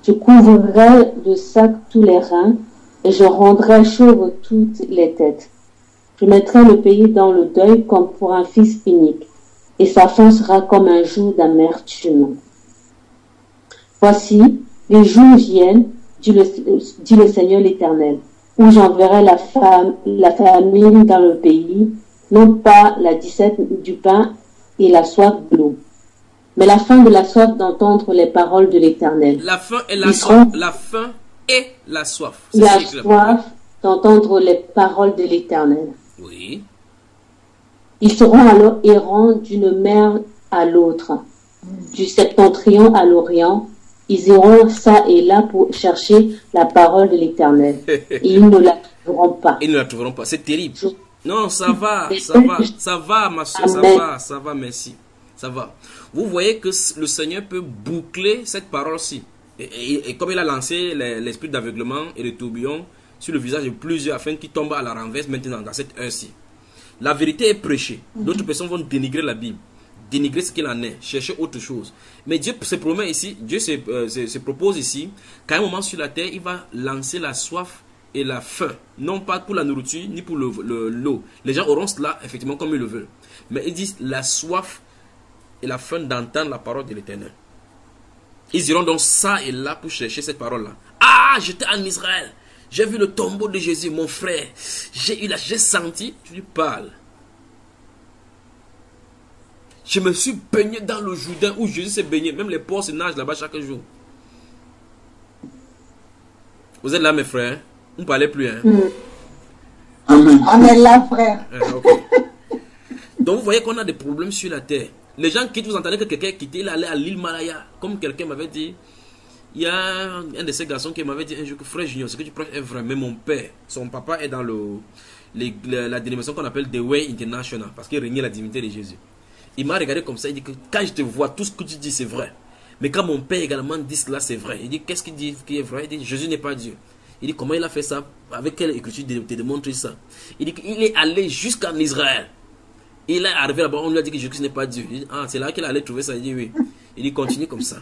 Je couvrirai de sacs tous les reins et je rendrai chauves toutes les têtes. Je mettrai le pays dans le deuil comme pour un fils unique et sa fin sera comme un jour d'amertume. Voici, les jours viennent, dit le Seigneur l'Éternel, où j'enverrai la famine dans le pays, non pas la disette du pain et la soif de l'eau, mais la faim de la soif d'entendre les paroles de l'Éternel. La faim et la soif. La faim et la soif. La soif d'entendre les paroles de l'Éternel. Oui. Ils seront alors errants d'une mer à l'autre, du septentrion à l'orient. Ils iront ça et là pour chercher la parole de l'Éternel. Et ils ne la trouveront pas. Ils ne la trouveront pas. C'est terrible. Non, ça va, ma soeur, ça va, merci. Ça va. Vous voyez que le Seigneur peut boucler cette parole-ci. Et comme il a lancé l'esprit d'aveuglement et de tourbillon sur le visage de plusieurs afin qu'ils tombent à la renverse maintenant dans cette heure-ci. La vérité est prêchée. D'autres personnes vont dénigrer la Bible, dénigrer ce qu'il en est, chercher autre chose. Mais Dieu se promet ici, Dieu se propose ici qu'à un moment sur la terre, il va lancer la soif et la faim. Non pas pour la nourriture, ni pour l'eau. Les gens auront cela, effectivement, comme ils le veulent. Mais ils disent la soif et la faim d'entendre la parole de l'Éternel. Ils iront donc ça et là pour chercher cette parole-là. Ah, j'étais en Israël. J'ai vu le tombeau de Jésus, mon frère. J'ai senti, tu lui parles. Je me suis baigné dans le Jourdain où Jésus s'est baigné. Même les porcs se nagent là-bas chaque jour. Vous êtes là, mes frères? On ne parlait plus, hein? On est là, frère. Okay. Donc, vous voyez qu'on a des problèmes sur la terre. Les gens quittent, vous entendez que quelqu'un est quitté, il allait à l'île Malaya. Comme quelqu'un m'avait dit, il y a un de ces garçons qui m'avait dit un jour que frère Junior, ce que tu prêches est vrai. Mais mon père, son papa est dans la dénomination qu'on appelle The Way International, parce qu'il régnait la divinité de Jésus. Il m'a regardé comme ça, il dit que quand je te vois, tout ce que tu dis c'est vrai. Mais quand mon père également dit cela, c'est vrai. Il dit, qu'est-ce qu'il dit qui est vrai? Il dit, Jésus n'est pas Dieu. Il dit, comment il a fait ça? Avec quelle écriture te démontre ça? Il dit qu'il est allé jusqu'en Israël. Il est arrivé là-bas, on lui a dit que Jésus n'est pas Dieu. Il dit, ah, c'est là qu'il allait trouver ça. Il dit, oui. Il dit, continue comme ça.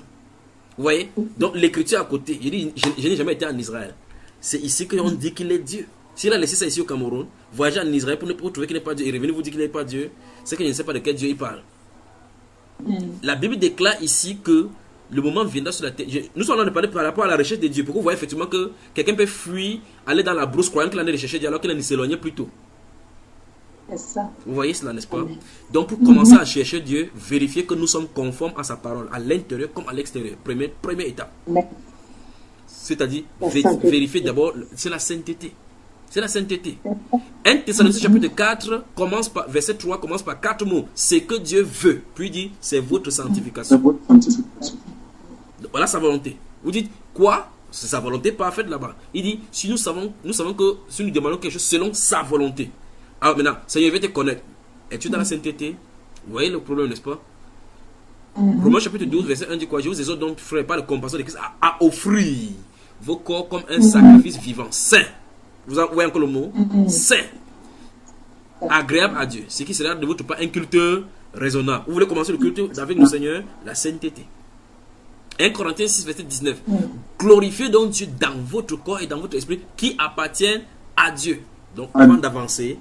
Vous voyez? Donc, l'écriture à côté, il dit, je n'ai jamais été en Israël. C'est ici qu'on dit qu'il est Dieu. S'il a laissé ça ici au Cameroun, voyager en Israël pour trouver qu'il n'est pas Dieu et revenir vous dire qu'il n'est pas Dieu, c'est que je ne sais pas de quel Dieu il parle. La Bible déclare ici que le moment viendra sur la terre. Nous sommes en train de parler par rapport à la recherche de Dieu. Pourquoi vous voyez effectivement que quelqu'un peut fuir, aller dans la brousse croyant qu'il en est recherché Dieu alors qu'il en s'éloignait plus tôt. C'est ça. Vous voyez cela, n'est-ce pas? Donc pour commencer à chercher Dieu, vérifier que nous sommes conformes à sa parole, à l'intérieur comme à l'extérieur. Première étape. C'est-à-dire vérifier d'abord, c'est la sainteté. C'est la sainteté. 1 Thessaloniciens chapitre 4, verset 3 commence par 4 mots. C'est que Dieu veut. Puis il dit, c'est votre sanctification. Voilà sa volonté. Vous dites, quoi? C'est sa volonté parfaite là-bas. Il dit, si nous savons que si nous demandons quelque chose selon sa volonté. Alors maintenant, Seigneur, je vais te connaître. Es-tu dans la sainteté? Vous voyez le problème, n'est-ce pas? Romains chapitre 12, verset 1 dit quoi? Je vous exhorte donc, frère, par la compassion de Christ, à offrir vos corps comme un sacrifice vivant, saint. Vous voyez encore le mot? Saint. Agréable à Dieu. Ce qui sera de votre part un culte raisonnable. Vous voulez commencer le culte avec le Seigneur? La sainteté. 1 Corinthiens 6, verset 19. Glorifiez donc Dieu dans votre corps et dans votre esprit qui appartiennent à Dieu. Donc, avant d'avancer,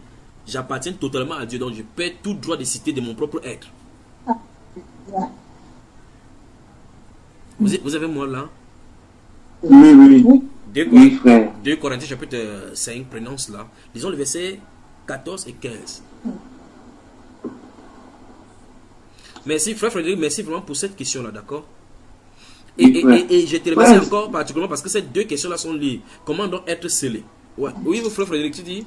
j'appartiens totalement à Dieu. Donc, je perds tout droit de citer de mon propre être. Vous avez moi là? Oui. 2 Corinthiens chapitre 5, prenons cela. Lisons le verset 14 et 15. Merci, frère Frédéric, merci vraiment pour cette question-là, d'accord? Et je te remercie encore particulièrement parce que ces deux questions-là sont liées. Comment donc être scellé? Ouais. Oui, mon frère Frédéric, tu dis?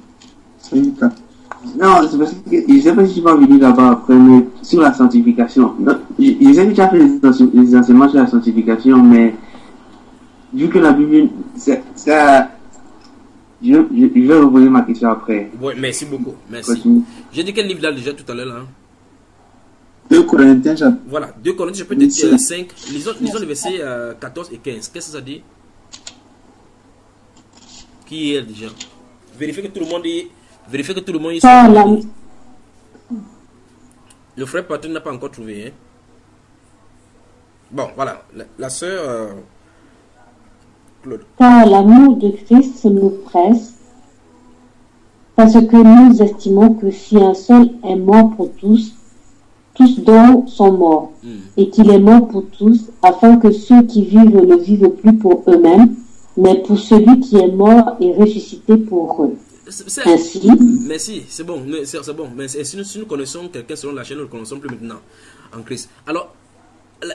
Non, c'est parce que je ne sais pas si tu vas venir là-bas après, mais sur la sanctification. Je sais que tu as fait les enseignements sur la sanctification, mais vu que la Bible, ça, je vais reposer ma question après. Oui, merci beaucoup. Merci. J'ai dit quel livre là déjà tout à l'heure là? 2 Corinthiens chapitre. Voilà, 2 Corinthiens chapitre 5. Lisons les versets 14 et 15. Qu'est-ce que ça dit? Qui est déjà? Vérifiez que tout le monde est. Vérifiez que tout le monde est. Le frère Patrick n'a pas encore trouvé. Hein? Bon, voilà. La sœur Claude. Car l'amour de Christ nous presse, parce que nous estimons que si un seul est mort pour tous donc sont morts, et qu'il est mort pour tous, afin que ceux qui vivent ne vivent plus pour eux-mêmes, mais pour celui qui est mort et ressuscité pour eux. Ainsi. Merci, c'est bon, c'est bon. Mais si nous connaissons quelqu'un selon la chaîne, nous ne le connaissons plus maintenant en Christ. Alors,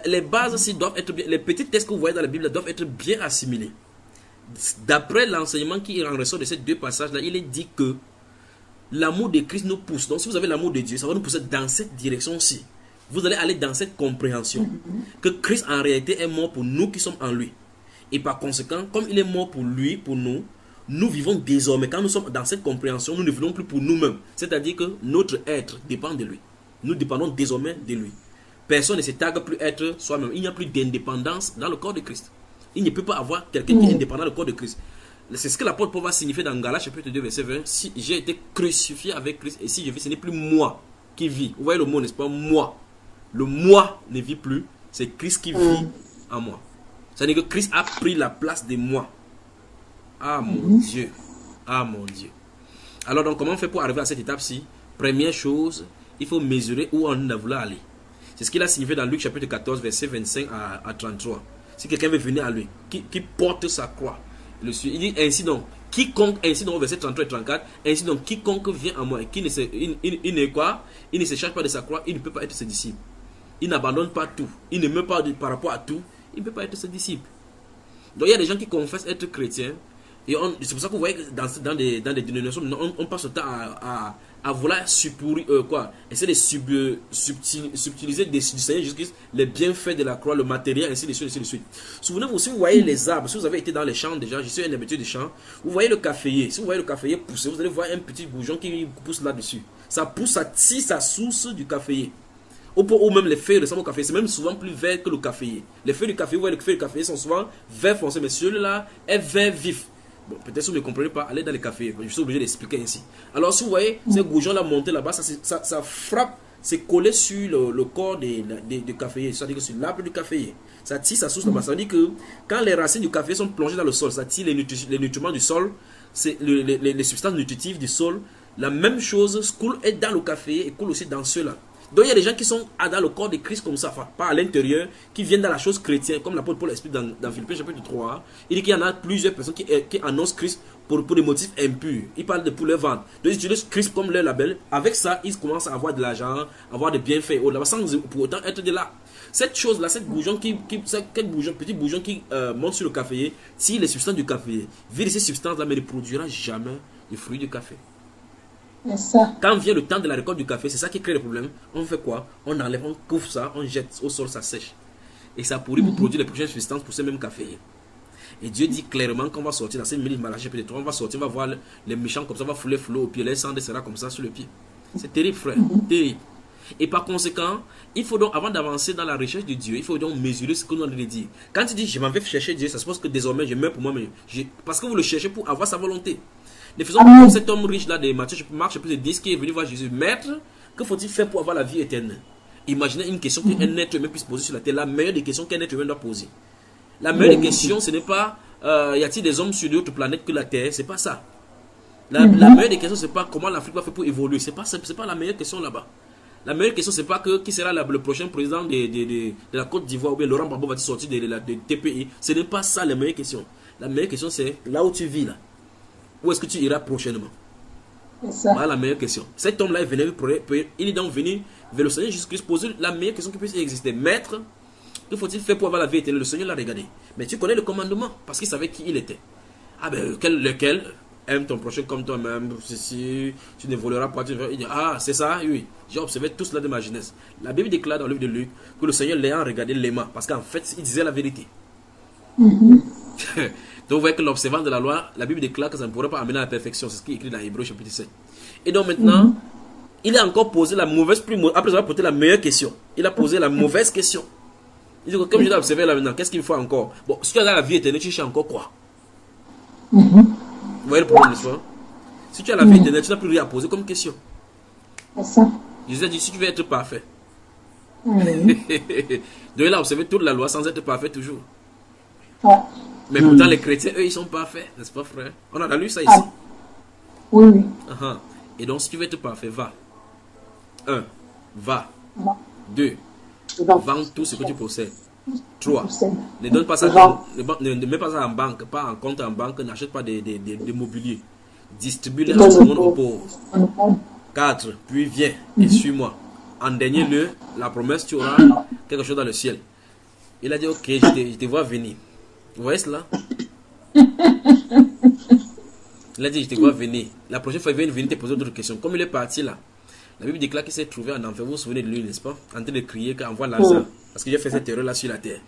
les bases aussi doivent être bien, les petits textes que vous voyez dans la Bible doivent être bien assimilés. D'après l'enseignement qui en ressort de ces deux passages-là, il est dit que l'amour de Christ nous pousse. Donc, si vous avez l'amour de Dieu, ça va nous pousser dans cette direction-ci. Vous allez aller dans cette compréhension que Christ en réalité est mort pour nous qui sommes en lui. Et par conséquent, comme il est mort pour lui, pour nous, nous vivons désormais, quand nous sommes dans cette compréhension, nous ne vivons plus pour nous-mêmes. C'est-à-dire que notre être dépend de lui. Nous dépendons désormais de lui. Personne ne se targue plus être soi-même. Il n'y a plus d'indépendance dans le corps de Christ. Il ne peut pas avoir quelqu'un qui est indépendant du corps de Christ. C'est ce que l'apôtre Paul va signifier dans Galates chapitre 2 verset 20. Si j'ai été crucifié avec Christ et si je vis, ce n'est plus moi qui vis. Vous voyez le mot, n'est-ce pas? Moi. Le moi ne vit plus. C'est Christ qui vit en moi. C'est-à-dire que Christ a pris la place de moi. Ah mon Dieu. Ah mon Dieu. Alors donc comment on fait pour arriver à cette étape-ci? Première chose, il faut mesurer où on a voulu aller. C'est ce qu'il a signifié dans Luc chapitre 14 verset 25 à 33. Si quelqu'un veut venir à lui, qui porte sa croix, il dit ainsi donc, quiconque, ainsi donc verset 33 et 34, ainsi donc quiconque vient à moi et qui ne se charge pas de sa croix, il ne peut pas être ses disciples. Il n'abandonne pas tout, il ne meurt pas par rapport à tout, il ne peut pas être ses disciples. Donc il y a des gens qui confessent être chrétiens. Et c'est pour ça que vous voyez que dans des dénominations, on passe le temps à vouloir essayer de subtiliser du Seigneur Jésus-Christ les bienfaits de la croix, le matériel, ainsi de suite, ainsi de suite. Souvenez-vous, si vous voyez les arbres, si vous avez été dans les champs déjà, je suis un habitué des champs, vous voyez le caféier, si vous voyez le caféier pousser, vous allez voir un petit bourgeon qui pousse là-dessus. Ça pousse, ça tire sa source du caféier. Ou même les feuilles ressemblent au café, c'est même souvent plus vert que le caféier. Les feuilles du café, vous voyez, les feuilles du café sont souvent vert foncé, mais celui-là est vert vif. Bon, peut-être si vous ne comprenez pas, allez dans les cafés. Je suis obligé d'expliquer ainsi. Alors, si vous voyez ces goujons-là monter là-bas, ça frappe, c'est collé sur le corps du caféier, c'est-à-dire que sur l'arbre du caféier. Ça tire sa source là-bas. Ça veut dire que quand les racines du café sont plongées dans le sol, ça tire les nutriments du sol, les substances nutritives du sol. La même chose coule dans le caféier et coule aussi dans ceux-là. Donc il y a des gens qui sont dans le corps de Christ comme ça, enfin, pas à l'intérieur, qui viennent dans la chose chrétienne, comme l'apôtre Paul explique dans Philippiens chapitre 3. Il dit qu'il y en a plusieurs personnes qui annoncent Christ pour des motifs impurs. Ils parlent de pour leur vente. Donc ils utilisent Christ comme leur label. Avec ça, ils commencent à avoir de l'argent, avoir des bienfaits, sans pour autant être de là. Cette chose-là, petit bougeon qui monte sur le caféier, si les substances du café vide ces substances-là, mais ne produira jamais le fruit du café. Ça. Quand vient le temps de la récolte du café, c'est ça qui crée le problème. On fait quoi? On enlève, on couvre ça, on jette au sol, ça sèche. Et ça pourrit pour produire les prochaines substances pour ce même café. Et Dieu dit clairement qu'on va sortir dans ces minutes, Malachie chapitre 3, on va sortir, on va voir les méchants comme ça, on va fouler au pied, les cendres sera comme ça sur le pied. C'est terrible, frère, terrible. Et par conséquent, il faut donc, avant d'avancer dans la recherche de Dieu, il faut donc mesurer ce que nous allons dire. Quand tu dis je m'en vais chercher Dieu, ça suppose que désormais je meurs pour moi, mais parce que vous le cherchez pour avoir sa volonté. Ne faisons pas comme cet homme riche là de Marc chapitre 10 qui est venu voir Jésus. Maître, que faut-il faire pour avoir la vie éternelle? Imaginez une question qu'un être humain puisse poser sur la terre. La meilleure des questions qu'un être humain doit poser. La meilleure des questions, ce n'est pas y a-t-il des hommes sur d'autres planètes que la Terre? C'est pas ça. La meilleure des questions, c'est pas comment l'Afrique va faire pour évoluer. C'est pas la meilleure question là-bas. La meilleure question, c'est pas qui sera le prochain président de la Côte d'Ivoire ou bien Laurent Gbagbo va-t-il sortir de TPI. Ce n'est pas ça la meilleure question. La meilleure question, c'est là où tu vis là. Où est-ce que tu iras prochainement? Voilà la meilleure question. Cet homme-là est venu, il est donc venu vers le Seigneur Jésus-Christ poser la meilleure question qui puisse exister. Maître, que faut-il faire pour avoir la vie éternelle? Le Seigneur l'a regardé. Mais tu connais le commandement parce qu'il savait qui il était. Ah ben lequel? Aime ton prochain comme toi-même. Si tu ne voleras pas, il dit ah c'est ça, oui. J'ai observé tout cela de ma jeunesse. La Bible déclare dans le livre de Luc que le Seigneur l'ayant regardé l'aimant parce qu'en fait il disait la vérité. Donc vous voyez que l'observance de la loi, la Bible déclare que ça ne pourrait pas amener à la perfection. C'est ce qui est écrit dans Hébreux chapitre 7. Et donc maintenant, il a encore posé la mauvaise, après avoir posé la meilleure question, il a posé la mauvaise question. Il dit que comme je l'ai observé là maintenant, qu'est-ce qu'il faut encore? Bon, si tu as la vie éternelle, tu cherches encore quoi? Vous voyez le problème, n'est-ce pas? Si tu as la vie éternelle, tu n'as plus rien à poser comme question. Jésus a dit, si tu veux être parfait. Donc il a observé toute la loi sans être parfait toujours. Mais pourtant les chrétiens, eux, ils sont parfaits, n'est-ce pas, frère? On a lu ça ici. Oui. Et donc, si tu veux être parfait, va. 1. Va. 2. Vends tout ce que tu possèdes. 3. Ne donne pas ça, ne mets pas ça en banque, pas en compte en banque, n'achète pas des mobiliers. Distribue-les à tout le monde aux pauvres. 4. Puis viens et suis-moi. En dernier lieu, la promesse, tu auras quelque chose dans le ciel. Il a dit, ok, je te vois venir. Vous voyez cela? Il a dit, je te vois venir. La prochaine fois, il va venir te poser d'autres questions. Comme il est parti là, la Bible déclare qu'il s'est trouvé en enfer. Vous vous souvenez de lui, n'est-ce pas? En train de crier qu'envoie Lazare. Parce que j'ai fait cette erreur là sur la terre.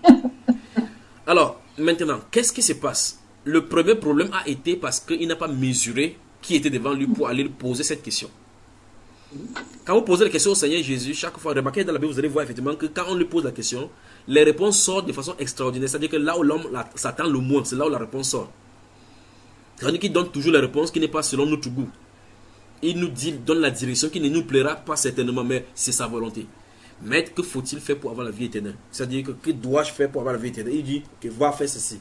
Alors, maintenant, qu'est-ce qui se passe? Le premier problème a été parce qu'il n'a pas mesuré qui était devant lui pour aller lui poser cette question. Quand vous posez la question au Seigneur Jésus, chaque fois, remarquez dans la Bible, vous allez voir effectivement que quand on lui pose la question, les réponses sortent de façon extraordinaire. C'est-à-dire que là où l'homme s'attend le moins, c'est là où la réponse sort. C'est-à-dire qu'il donne toujours la réponse qui n'est pas selon notre goût. Il nous dit, donne la direction qui ne nous plaira pas certainement, mais c'est sa volonté. Mais que faut-il faire pour avoir la vie éternelle? C'est-à-dire que dois-je faire pour avoir la vie éternelle? Il dit que va faire ceci.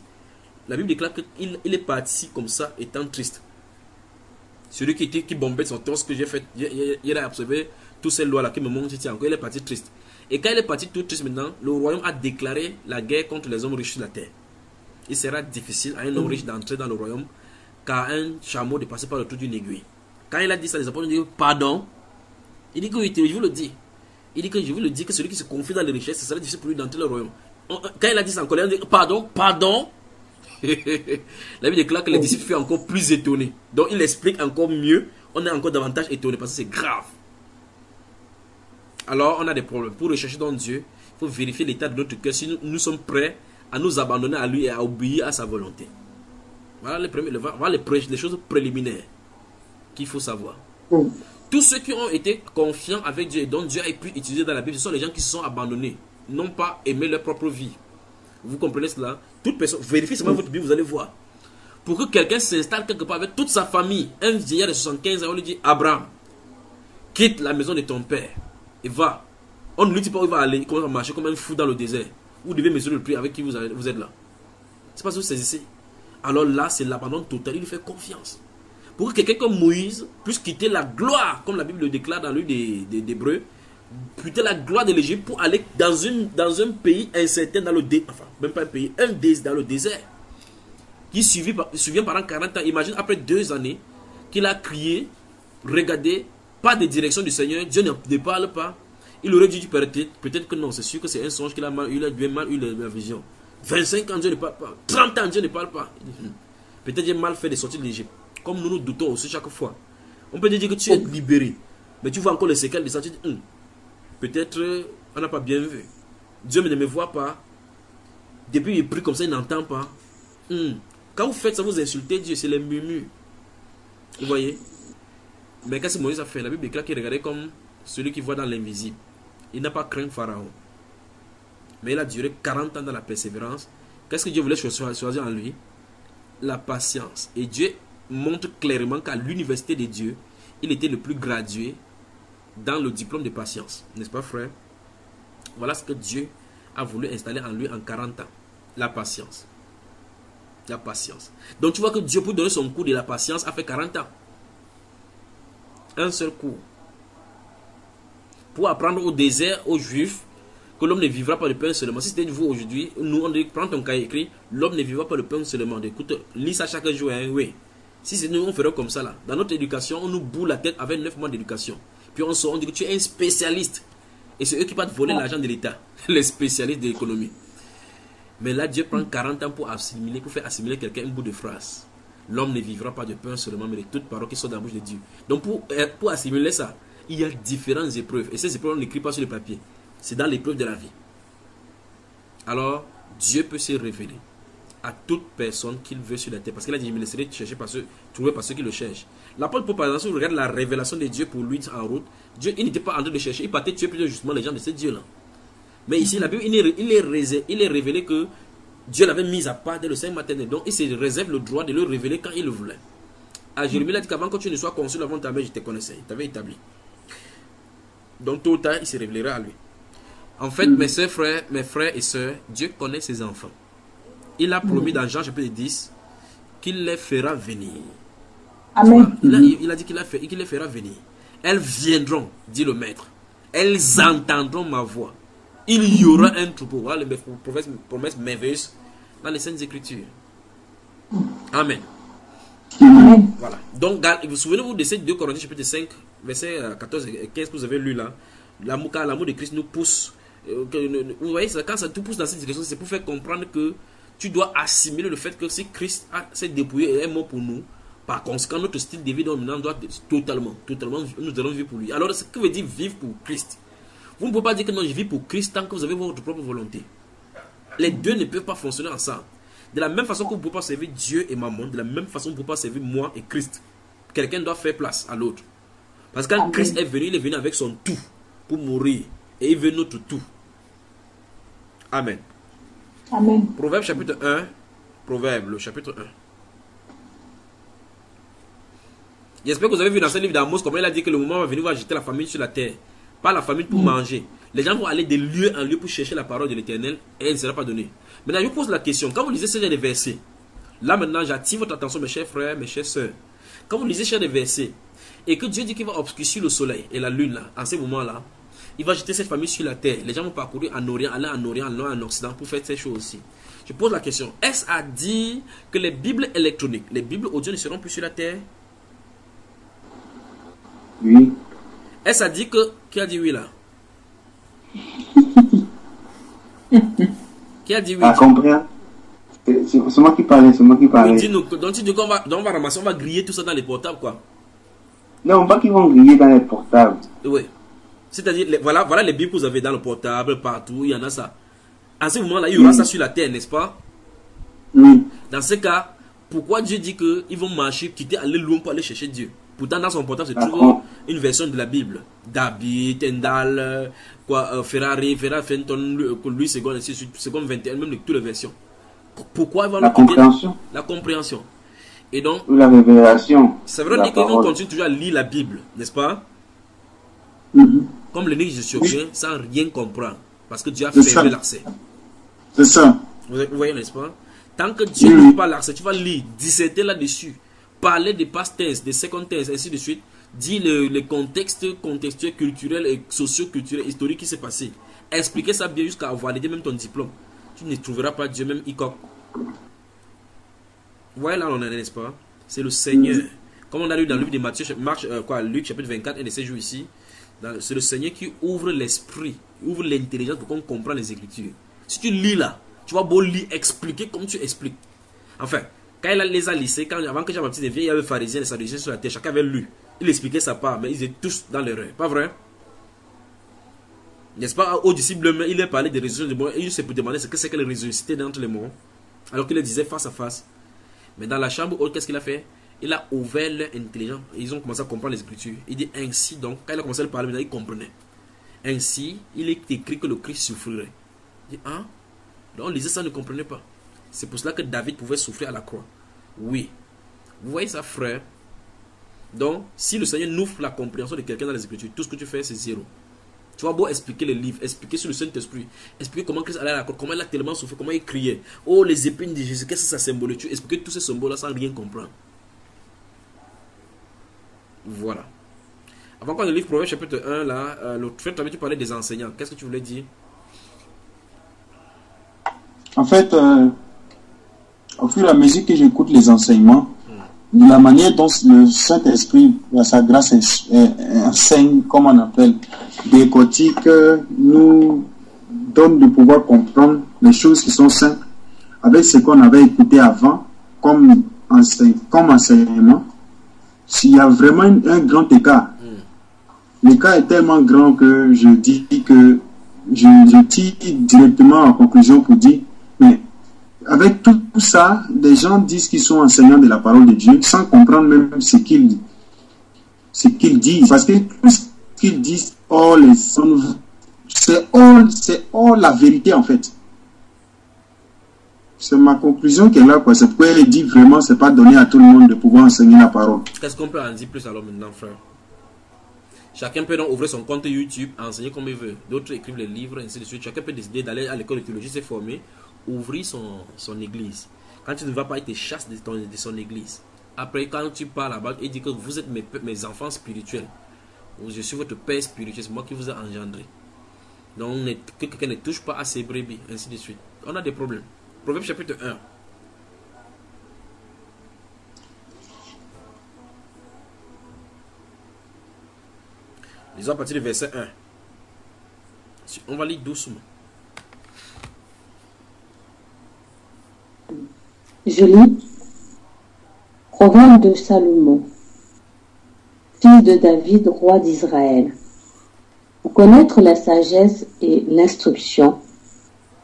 La Bible déclare qu'il est parti comme ça, étant triste. Celui qui bombait son torse que j'ai fait, il a observé toutes ces lois-là qui me montrent encore, il est parti triste. Et quand il est parti tout triste maintenant, le royaume a déclaré la guerre contre les hommes riches de la terre. Il sera difficile à un homme riche d'entrer dans le royaume qu'à un chameau de passer par le trou d'une aiguille. Quand il a dit ça, les apôtres ont dit pardon. Il dit que oui, je vous le dis. Il dit que je vous le dis que celui qui se confie dans les richesses, ce sera difficile pour lui d'entrer dans le royaume. Quand il a dit ça en colère, il dit pardon. La Bible déclare que les disciples furent encore plus étonnés. Donc il explique encore mieux. On est encore davantage étonné parce que c'est grave. Alors on a des problèmes. Pour rechercher dans Dieu, il faut vérifier l'état de notre cœur si nous sommes prêts à nous abandonner à lui et à obéir à sa volonté. Voilà les choses préliminaires qu'il faut savoir. Tous ceux qui ont été confiants avec Dieu et dont Dieu a pu utiliser dans la Bible, ce sont les gens qui se sont abandonnés, n'ont pas aimé leur propre vie. Vous comprenez cela? Toute personne, vérifiez seulement votre Bible, vous allez voir. Pour que quelqu'un s'installe quelque part avec toute sa famille, un vieillard de 75 ans, on lui dit Abraham, quitte la maison de ton père et va. On ne lui dit pas où il va aller, il commence à marcher comme un fou dans le désert. Vous devez mesurer le prix avec qui vous êtes là. C'est pas ce que vous saisissez. Alors là, c'est l'abandon total, il lui fait confiance. Pour que quelqu'un comme Moïse puisse quitter la gloire, comme la Bible le déclare dans le livre des Hébreux, quitter la gloire de l'Égypte pour aller dans un pays incertain, dans le désert, enfin, même pas un pays, dans le désert, qui survient pendant 40 ans. Imagine, après 2 années, qu'il a crié, regardez, pas de direction du Seigneur, Dieu ne parle pas. Il aurait dit peut-être que non, c'est sûr que c'est un songe qu'il a mal, il a mal eu la vision. 25 ans, Dieu ne parle pas. 30 ans, Dieu ne parle pas. Peut-être j'ai mal fait de sortir de l'Égypte. Comme nous doutons aussi chaque fois. On peut dire que tu es libéré. Mais tu vois encore les séquelles de ça. Tu dis, peut-être on n'a pas bien vu. Dieu ne me voit pas. Depuis il prie comme ça, il n'entend pas. Quand vous faites ça, vous insultez Dieu. C'est les murmures. Vous voyez? Mais qu'est-ce que Moïse a fait? La Bible déclare qu'il regardait comme celui qui voit dans l'invisible. Il n'a pas craint Pharaon. Mais il a duré 40 ans dans la persévérance. Qu'est-ce que Dieu voulait choisir en lui? La patience. Et Dieu montre clairement qu'à l'université de Dieu, il était le plus gradué dans le diplôme de patience. N'est-ce pas, frère? Voilà ce que Dieu a voulu installer en lui en 40 ans. La patience. La patience. Donc tu vois que Dieu, pour donner son cours de la patience, a fait 40 ans. Un seul cours. Pour apprendre au désert, aux Juifs, que l'homme ne vivra pas de pain seulement. Si c'était vous aujourd'hui, nous on dit, prends ton cahier écrit, l'homme ne vivra pas de pain seulement. Écoute, lis ça chaque jour, hein, oui. Si c'est nous, on ferait comme ça là. Dans notre éducation, on nous boule la tête avec 9 mois d'éducation. Puis on sort, on dit que tu es un spécialiste. Et c'est eux qui partent voler l'argent de l'État. Les spécialistes de l'économie. Mais là, Dieu prend 40 ans pour faire assimiler quelqu'un un bout de phrase. L'homme ne vivra pas de pain seulement, mais de toutes paroles qui sont dans la bouche de Dieu. Donc pour assimiler ça, il y a différentes épreuves. Et ces épreuves, on n'écrit pas sur le papier. C'est dans l'épreuve de la vie. Alors, Dieu peut se révéler à toute personne qu'il veut sur la terre. Parce qu'il a dit, je me laisserai trouver par ceux qui le cherchent. L'apôtre Paul, par exemple, si vous regardez la révélation de Dieu pour lui en route, Dieu, il n'était pas en train de chercher, il partait tuer plutôt justement les gens de ce Dieu-là. Mais ici, la Bible, il est révélé que Dieu l'avait mis à part dès le sein maternel. Donc, il se réserve le droit de le révéler quand il le voulait. À Jérémie, il a dit qu'avant que tu ne sois conçu avant ta mère, je te connaissais, il t'avait établi. Donc, tôt ou tard, il se révélera à lui. En fait, mes frères et sœurs, Dieu connaît ses enfants. Il a promis dans Jean chapitre 10 qu'il les fera venir. Amen. Il a dit qu'il les fera venir. Elles viendront, dit le maître. Elles entendront ma voix. Il y aura un troupeau. Voilà les promesses merveilleuses dans les Saintes Écritures. Amen. Amen. Voilà. Donc, vous souvenez-vous de ces 2 Corinthiens chapitre 5, versets 14 et 15 que vous avez lu là. L'amour de Christ nous pousse. Vous voyez, quand ça tout pousse dans cette direction, c'est pour faire comprendre que tu dois assimiler le fait que si Christ s'est dépouillé et est mort pour nous, par conséquent, notre style de vie dominant doit totalement, nous allons vivre pour lui. Alors, ce que veut dire vivre pour Christ? Vous ne pouvez pas dire que non, je vis pour Christ tant que vous avez votre propre volonté. Les deux ne peuvent pas fonctionner ensemble. De la même façon que vous ne pouvez pas servir Dieu et Mammon, de la même façon que vous ne pouvez pas servir moi et Christ. Quelqu'un doit faire place à l'autre. Parce que quand Christ est venu, il est venu avec son tout pour mourir. Et il veut notre tout. Amen. Amen. Proverbe chapitre 1. Proverbe, le chapitre 1. J'espère que vous avez vu dans ce livre d'Amos comment il a dit que le moment va venir où il va jeter la famine sur la terre. Pas la famine pour manger. Les gens vont aller de lieu en lieu pour chercher la parole de l'Éternel et elle ne sera pas donnée. Maintenant, je vous pose la question. Quand vous lisez ce genre de versets, là maintenant, j'attire votre attention, mes chers frères, mes chères sœurs. Quand vous lisez ce genre de versets, et que Dieu dit qu'il va obscurcir le soleil et la lune, là, en ce moment-là, il va jeter cette famille sur la terre. Les gens vont parcourir en Orient, aller en Orient, en Occident pour faire ces choses aussi. Je pose la question. Est-ce à dire que les Bibles électroniques, les Bibles audio ne seront plus sur la terre? Oui. Est-ce à dire que... Qui a dit oui là? Qui a dit oui? Ah, comprends. C'est moi qui parlais, c'est moi qui parlais. Donc tu dis qu'on va ramasser, on va griller tout ça dans les portables quoi? Non, pas qu'ils vont griller dans les portables. Oui. C'est-à-dire, voilà les Bibles que vous avez dans le portable, partout, il y en a ça. En ce moment-là, il y aura ça sur la terre, n'est-ce pas? Oui. Dans ce cas, pourquoi Dieu dit qu'ils vont marcher, quitter, aller loin pour aller chercher Dieu? Pourtant, dans son portable, c'est toujours une version de la Bible. David, Tendal, Ferrari, Fenton, Louis II, seconde 21, même toutes les versions. Pourquoi ils vont la compréhension? La compréhension. Et donc, la révélation. Ça veut dire qu'ils vont continuer toujours à lire la Bible, n'est-ce pas? Comme le nez je survient sans rien comprendre. Parce que Dieu a fermé l'accès. C'est ça. Vous voyez, n'est-ce pas? Tant que Dieu n'ouvre pas l'accès, tu vas lire, disserter là-dessus, parler des past tense, des second tense, ainsi de suite, dire les contextes contextuels, culturels et socio-culturels, historiques qui s'est passé. Expliquer ça bien jusqu'à valider même ton diplôme. Tu ne trouveras pas Dieu même ICOP. Voilà, là on en est, n'est-ce pas? C'est le Seigneur. Comme on a lu dans le livre de Matthieu, Luc chapitre 24, un de ces jours ici. C'est le Seigneur qui ouvre l'esprit, ouvre l'intelligence pour qu'on comprenne les Écritures. Si tu lis là, tu vas beau lire, expliquer comme tu expliques. Enfin, quand il les a lissés, avant que Jean-Baptiste vienne, il y avait les pharisiens, les sadducéens sur la terre, chacun avait lu. Il expliquait sa part, mais ils étaient tous dans l'erreur. Pas vrai? N'est-ce pas? Aux disciples, il a parlé des résurrections des morts, et il s'est demandé ce que c'est que les ressuscités d'entre les morts, alors qu'il les disait face à face. Mais dans la chambre haute, qu'est-ce qu'il a fait? Il a ouvert leur intelligence. Ils ont commencé à comprendre les Écritures. Il dit ainsi donc, quand il a commencé à parler, il comprenait. Ainsi, il est écrit que le Christ souffrirait. Il dit, hein? Donc on lisait ça, on ne comprenait pas. C'est pour cela que David pouvait souffrir à la croix. Oui. Vous voyez ça, frère? Donc, si le Seigneur n'ouvre la compréhension de quelqu'un dans les Écritures, tout ce que tu fais, c'est zéro. Tu vas beau expliquer les livres, expliquer sur le Saint-Esprit, expliquer comment Christ allait à la croix, comment il a tellement souffert, comment il criait. Oh, les épines de Jésus, qu'est-ce que ça symbolise? Tu expliques tous ces symboles-là sans rien comprendre. Voilà. Avant qu'on ait le livre Proverbes chapitre 1, là, l'autre fait, tu parlais des enseignants. Qu'est-ce que tu voulais dire? En fait, au fur et à mesure que j'écoute les enseignements, de la manière dont le Saint-Esprit, à sa grâce, enseigne, comme on appelle, décortique, nous donne de pouvoir comprendre les choses qui sont simples avec ce qu'on avait écouté avant comme enseignement. S'il y a vraiment un grand écart, l'écart est tellement grand que je dis que je tire directement en conclusion pour dire, mais avec tout ça, les gens disent qu'ils sont enseignants de la parole de Dieu sans comprendre même ce qu'ils disent. Parce que tout ce qu'ils disent, c'est all la vérité en fait. C'est ma conclusion qui est là, quoi. C'est pourquoi elle dit vraiment, c'est pas donné à tout le monde de pouvoir enseigner la parole. Qu'est-ce qu'on peut en dire plus alors maintenant, frère? Chacun peut donc ouvrir son compte YouTube, enseigner comme il veut. D'autres écrivent les livres, ainsi de suite. Chacun peut décider d'aller à l'école de théologie, se former, ouvrir son église. Quand tu ne vas pas, il te chasse de son église. Après, quand tu pars là-bas, il dit que vous êtes mes enfants spirituels. Je suis votre père spirituel, c'est moi qui vous ai engendré. Donc, que quelqu'un ne touche pas à ses brebis, ainsi de suite. On a des problèmes. Proverbe chapitre 1. Lisons à partir du verset 1. On va lire doucement. Je lis Proverbe de Salomon, fils de David, roi d'Israël. Pour connaître la sagesse et l'instruction,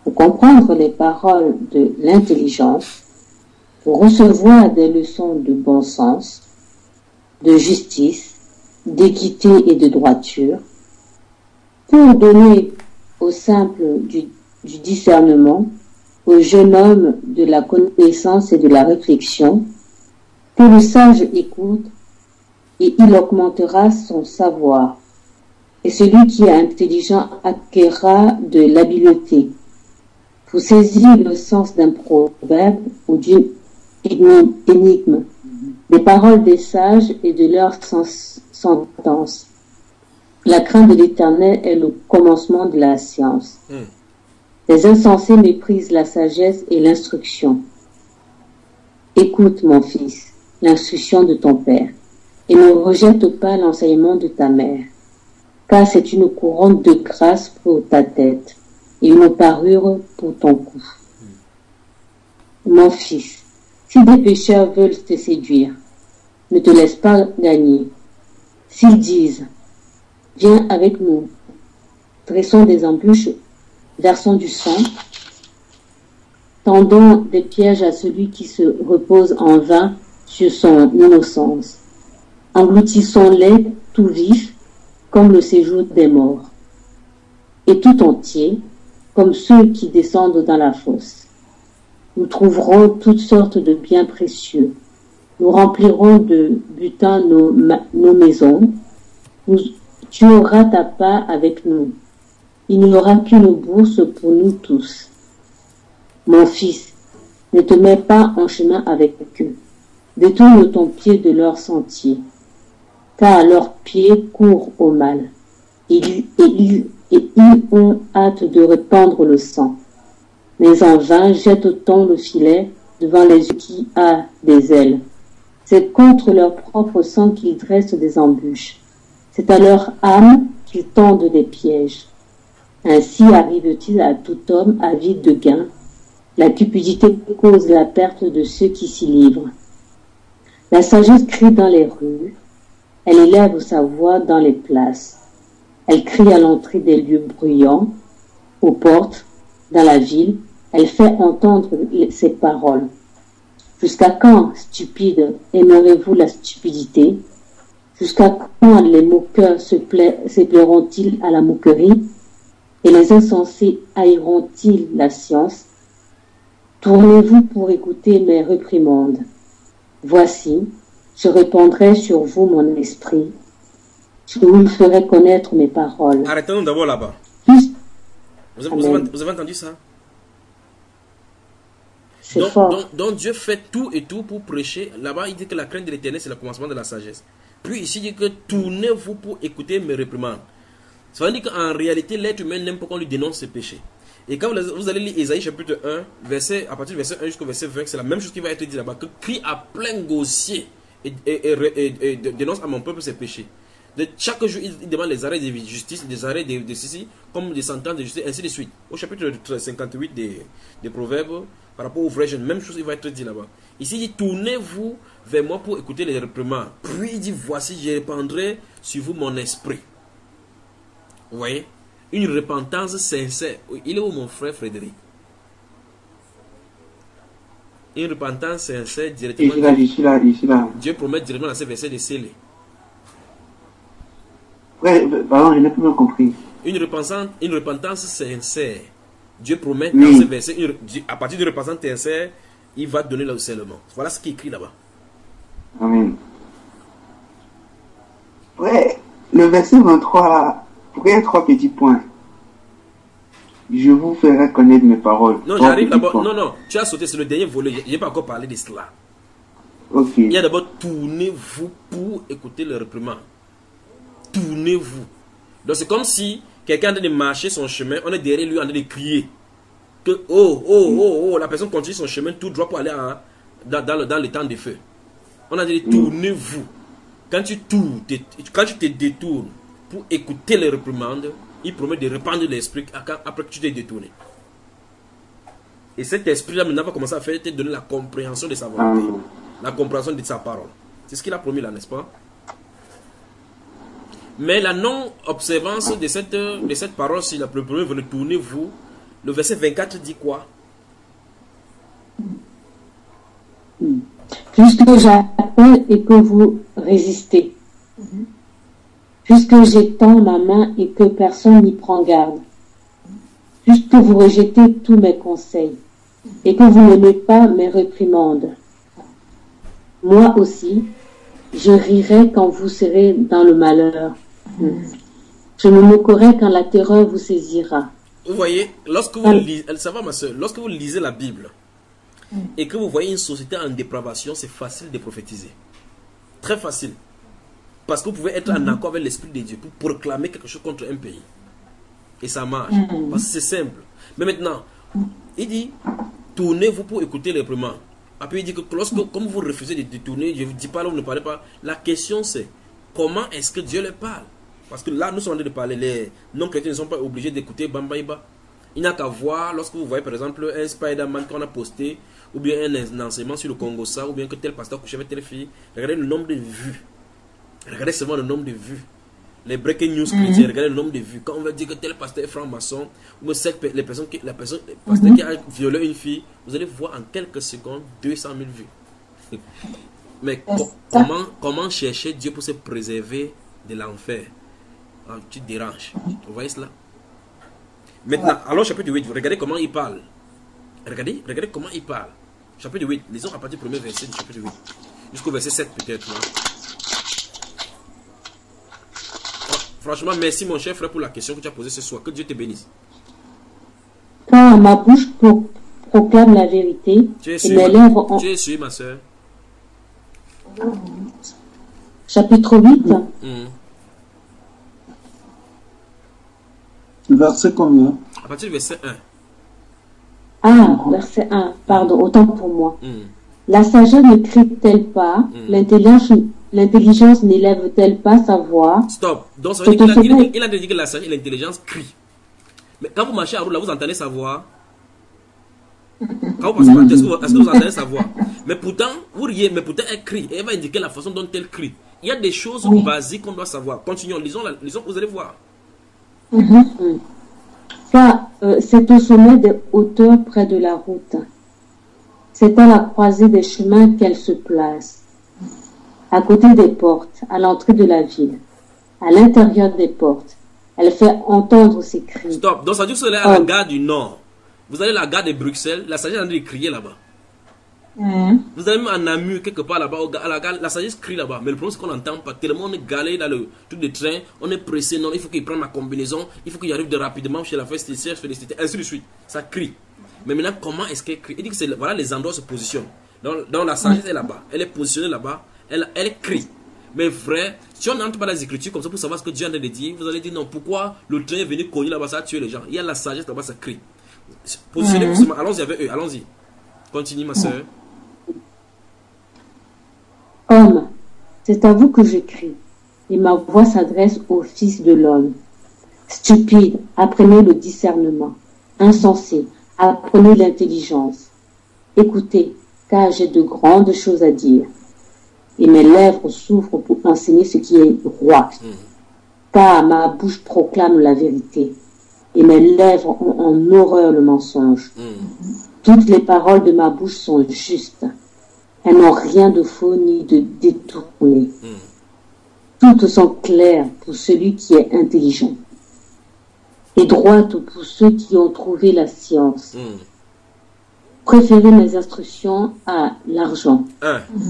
pour comprendre les paroles de l'intelligence, pour recevoir des leçons de bon sens, de justice, d'équité et de droiture, pour donner au simple du discernement, au jeune homme de la connaissance et de la réflexion, que le sage écoute et il augmentera son savoir. Et celui qui est intelligent acquérera de l'habileté. Pour saisir le sens d'un proverbe ou d'une énigme, des paroles des sages et de leur sentence. La crainte de l'Éternel est le commencement de la science. Les insensés méprisent la sagesse et l'instruction. Écoute, mon fils, l'instruction de ton père, et ne rejette pas l'enseignement de ta mère, car c'est une couronne de grâce pour ta tête et une parure pour ton cou. Mon fils, si des pécheurs veulent te séduire, ne te laisse pas gagner. S'ils disent, viens avec nous, dressons des embûches, versons du sang, tendons des pièges à celui qui se repose en vain sur son innocence. Engloutissons-les tout vifs, comme le séjour des morts, et tout entier, comme ceux qui descendent dans la fosse. Nous trouverons toutes sortes de biens précieux. Nous remplirons de butin nos maisons. Tu auras ta part avec nous. Il n'y aura qu'une bourse pour nous tous. Mon fils, ne te mets pas en chemin avec eux. Détourne ton pied de leur sentier, car leurs pieds courent au mal, et ils ont hâte de répandre le sang. Mais en vain jette-t-on le filet devant les yeux qui a des ailes. C'est contre leur propre sang qu'ils dressent des embûches. C'est à leur âme qu'ils tendent des pièges. Ainsi arrive-t-il à tout homme avide de gain. La cupidité cause la perte de ceux qui s'y livrent. La sagesse crie dans les rues. Elle élève sa voix dans les places. Elle crie à l'entrée des lieux bruyants, aux portes, dans la ville. Elle fait entendre ses paroles. Jusqu'à quand, stupides, aimerez-vous la stupidité? Jusqu'à quand les moqueurs se plairont-ils à la moquerie? Et les insensés haïront-ils la science? Tournez-vous pour écouter mes réprimandes. Voici, je répandrai sur vous mon esprit. Je vous ferai connaître mes paroles. Arrêtons d'abord là-bas. Vous avez entendu ça? Donc Dieu fait tout et tout pour prêcher. Là-bas, il dit que la crainte de l'Éternel, c'est le commencement de la sagesse. Puis ici, il dit que tournez-vous pour écouter mes réprimandes. Ça veut dire qu'en réalité, l'être humain n'aime pas qu'on lui dénonce ses péchés. Et quand vous allez lire Ésaïe chapitre 1, à partir du verset 1 jusqu'au verset 20, c'est la même chose qui va être dit là-bas, que crie à plein gosier et dénonce à mon peuple ses péchés. De chaque jour, il demande les arrêts de justice, des arrêts de ceci, comme des sentences de justice, ainsi de suite. Au chapitre 58 des Proverbes, par rapport aux vrais jeunes, même chose il va être dit là-bas. Ici, il dit, tournez-vous vers moi pour écouter les réprimandes. Puis il dit, voici, je répandrai sur vous mon esprit. Vous voyez? Une repentance sincère. Il est où mon frère Frédéric? Une repentance sincère directement. Ici là. Dieu promet directement dans ces versets de sceller. Ouais, pardon, je n'ai plus bien compris. Une repentance sincère. Dieu promet dans ces versets, à partir de repentance sincère, il va donner le scellement. Voilà ce qui est écrit là-bas. Amen. Ouais, le verset 23 là, pourquoi il y a 3 petits points? Je vous ferai connaître mes paroles. Non, j'arrive d'abord. Non, tu as sauté, c'est le dernier volet. Je n'ai pas encore parlé de cela. Ok. Il y a d'abord, tournez-vous pour écouter le réprimand. Tournez-vous. Donc c'est comme si quelqu'un est en train de marcher son chemin, on est derrière lui en train de crier que la personne continue son chemin tout droit pour aller dans le temps de feu. On a dit tournez-vous. Quand tu te détournes pour écouter les réprimandes, il promet de répandre l'esprit après que tu t'es détourné. Et cet esprit-là maintenant va commencer à faire te donner la compréhension de sa volonté, la compréhension de sa parole. C'est ce qu'il a promis là, n'est-ce pas? Mais la non-observance de cette parole, si la première veut tournez-vous, le verset 24 dit quoi? Puisque j'appelle et que vous résistez. Puisque j'étends ma main et que personne n'y prend garde. Puisque vous rejetez tous mes conseils et que vous n'aimez pas mes réprimandes. Moi aussi, Je rirai quand vous serez dans le malheur. Je me moquerai quand la terreur vous saisira. Vous voyez, lorsque vous lisez, ça va ma soeur, lorsque vous lisez la Bible et que vous voyez une société en dépravation, c'est facile de prophétiser. Très facile. Parce que vous pouvez être en accord avec l'Esprit de Dieu pour proclamer quelque chose contre un pays. Et ça marche. Parce que c'est simple. Mais maintenant, il dit, tournez-vous pour écouter les réprimand. Après, il dit que lorsque, comme vous refusez de tourner, je ne vous dis pas là, vous ne parlez pas. La question c'est, comment est-ce que Dieu les parle? Parce que là, nous sommes en train de parler. Les non-chrétiens ne sont pas obligés d'écouter Bambaïba. Il n'y a qu'à voir, lorsque vous voyez par exemple un Spider-Man qu'on a posté, ou bien un enseignement sur le Congo-Ça, ou bien que tel pasteur couche avec telle fille, regardez le nombre de vues. Regardez seulement le nombre de vues. Les breaking news chrétiens, regardez le nombre de vues. Quand on va dire que tel pasteur est franc-maçon, ou le pasteur qui a violé une fille, vous allez voir en quelques secondes 200 000 vues. Mais comment chercher Dieu pour se préserver de l'enfer? Tu te déranges. Vous voyez cela? Maintenant, alors chapitre 8, regardez comment il parle. Regardez comment il parle. Chapitre 8, lisons à partir du premier verset du chapitre 8. Jusqu'au verset 7 peut-être. Franchement, merci mon cher frère pour la question que tu as posée ce soir. Que Dieu te bénisse. Car ma bouche proclame la vérité. Tu es sûr, ma soeur. Chapitre 8. Verset combien? À partir du verset 1. Ah, verset 1. Pardon, autant pour moi. La sagesse ne crie-t-elle pas? L'intelligence n'élève-t-elle pas sa voix? Stop. Donc ça veut dire qu'il a dit que la sagesse et l'intelligence crient. Mais quand vous marchez à route, là, vous entendez sa voix. Quand vous passez par est-ce que vous entendez sa voix? Mais pourtant, vous riez, mais pourtant elle crie. Et elle va indiquer la façon dont elle crie. Il y a des choses basiques qu'on doit savoir. Continuons, lisons, vous allez voir. Car c'est au sommet des hauteurs près de la route. C'est à la croisée des chemins qu'elle se place. À côté des portes, à l'entrée de la ville, à l'intérieur des portes, elle fait entendre ses cris. Stop. Donc ça veut dire que vous allez à la gare du Nord. Vous allez à la gare de Bruxelles, la sagesse est en train de crier là-bas. Vous allez même en Namur, quelque part là-bas, à la gare, la sagesse crie là-bas. Mais le problème c'est qu'on n'entend pas. Tellement on est galé dans le truc de train, on est pressé, non, il faut qu'il prenne ma combinaison, il faut qu'il arrive de rapidement chez la félicité, ainsi de suite. Ça crie. Mais maintenant, comment est-ce qu'elle crie? Il dit que voilà les endroits se positionnent. Donc la sagesse est là-bas. Elle est positionnée là-bas. Elle crie. Mais frère, si on n'entre pas dans les Écritures comme ça pour savoir ce que Dieu a de dire, vous allez dire non, pourquoi le train est venu cogner là-bas, ça a tué les gens. Il y a la sagesse là-bas, ça crie. Positionnez-vous, allons-y avec eux, allons-y. Continue ma soeur. Homme, c'est à vous que je crie, et ma voix s'adresse au Fils de l'homme. Stupide, apprenez le discernement. Insensé, apprenez l'intelligence. Écoutez, car j'ai de grandes choses à dire. Et mes lèvres s'ouvrent pour enseigner ce qui est droit. Car ma bouche proclame la vérité, et mes lèvres ont en horreur le mensonge. Toutes les paroles de ma bouche sont justes. Elles n'ont rien de faux ni de détourné. Toutes sont claires pour celui qui est intelligent, et droites pour ceux qui ont trouvé la science. Préférez mes instructions à l'argent,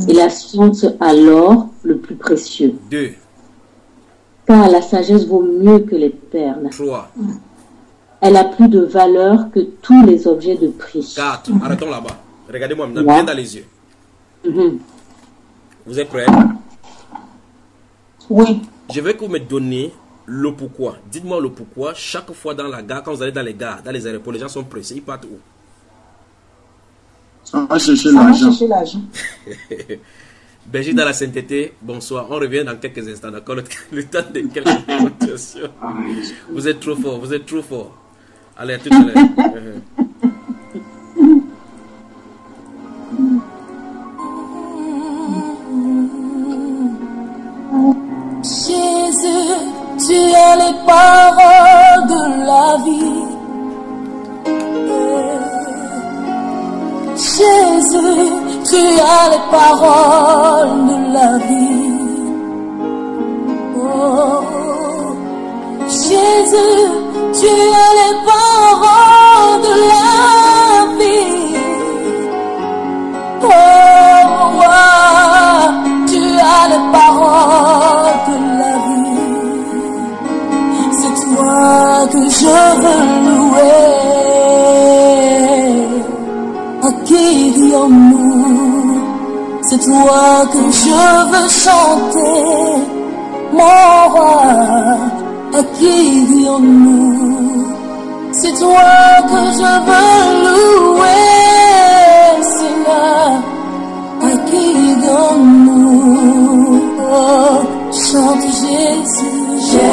et la science à l'or le plus précieux. 2. Car la sagesse vaut mieux que les perles. 3. Elle a plus de valeur que tous les objets de prix. 4. Arrêtons là-bas. Regardez-moi maintenant, bien dans les yeux. Vous êtes prêts? Oui. Je vais que vous me donniez le pourquoi. Dites-moi le pourquoi. Chaque fois dans la gare, quand vous allez dans les gares, dans les aéroports, les gens sont pressés. Ils partent où? On va chercher l'argent. Berger dans la sainteté, bonsoir. On revient dans quelques instants, d'accord? Le temps de quelques commentations. Vous êtes trop fort, vous êtes trop fort. Allez, à tout à l'heure. Jésus, tu es les paroles de la vie. Jésus, tu as les paroles de la vie. Oh, Jésus, tu as les paroles de la vie. Oh, tu as les paroles c'est toi que je veux chanter, mon roi, à qui dirons-nous? C'est toi que je veux louer, Seigneur, à qui dirons-nous? Oh, chante Jésus, Jésus.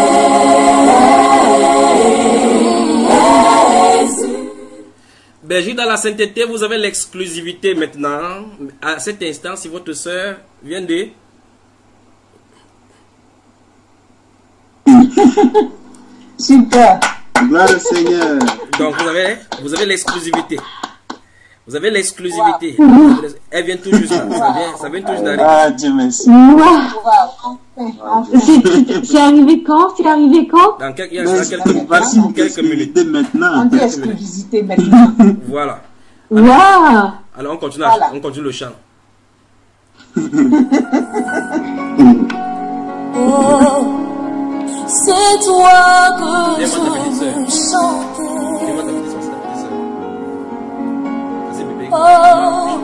Berger dans la sainteté, vous avez l'exclusivité maintenant. À cet instant, si votre soeur vient de... Super. Gloire au Seigneur. Donc vous avez l'exclusivité. Vous avez l'exclusivité. Elle vient tout juste là. Ça vient tout juste d'arriver. Ah, Dieu merci. C'est arrivé quand? C'est arrivé quand? Dans quelques Voici une quelques minutes. maintenant. On dit exclusivité maintenant. Voilà. Waouh! Alors on continue, on continue le chant. Oh, c'est toi que je veux chanter. Oh,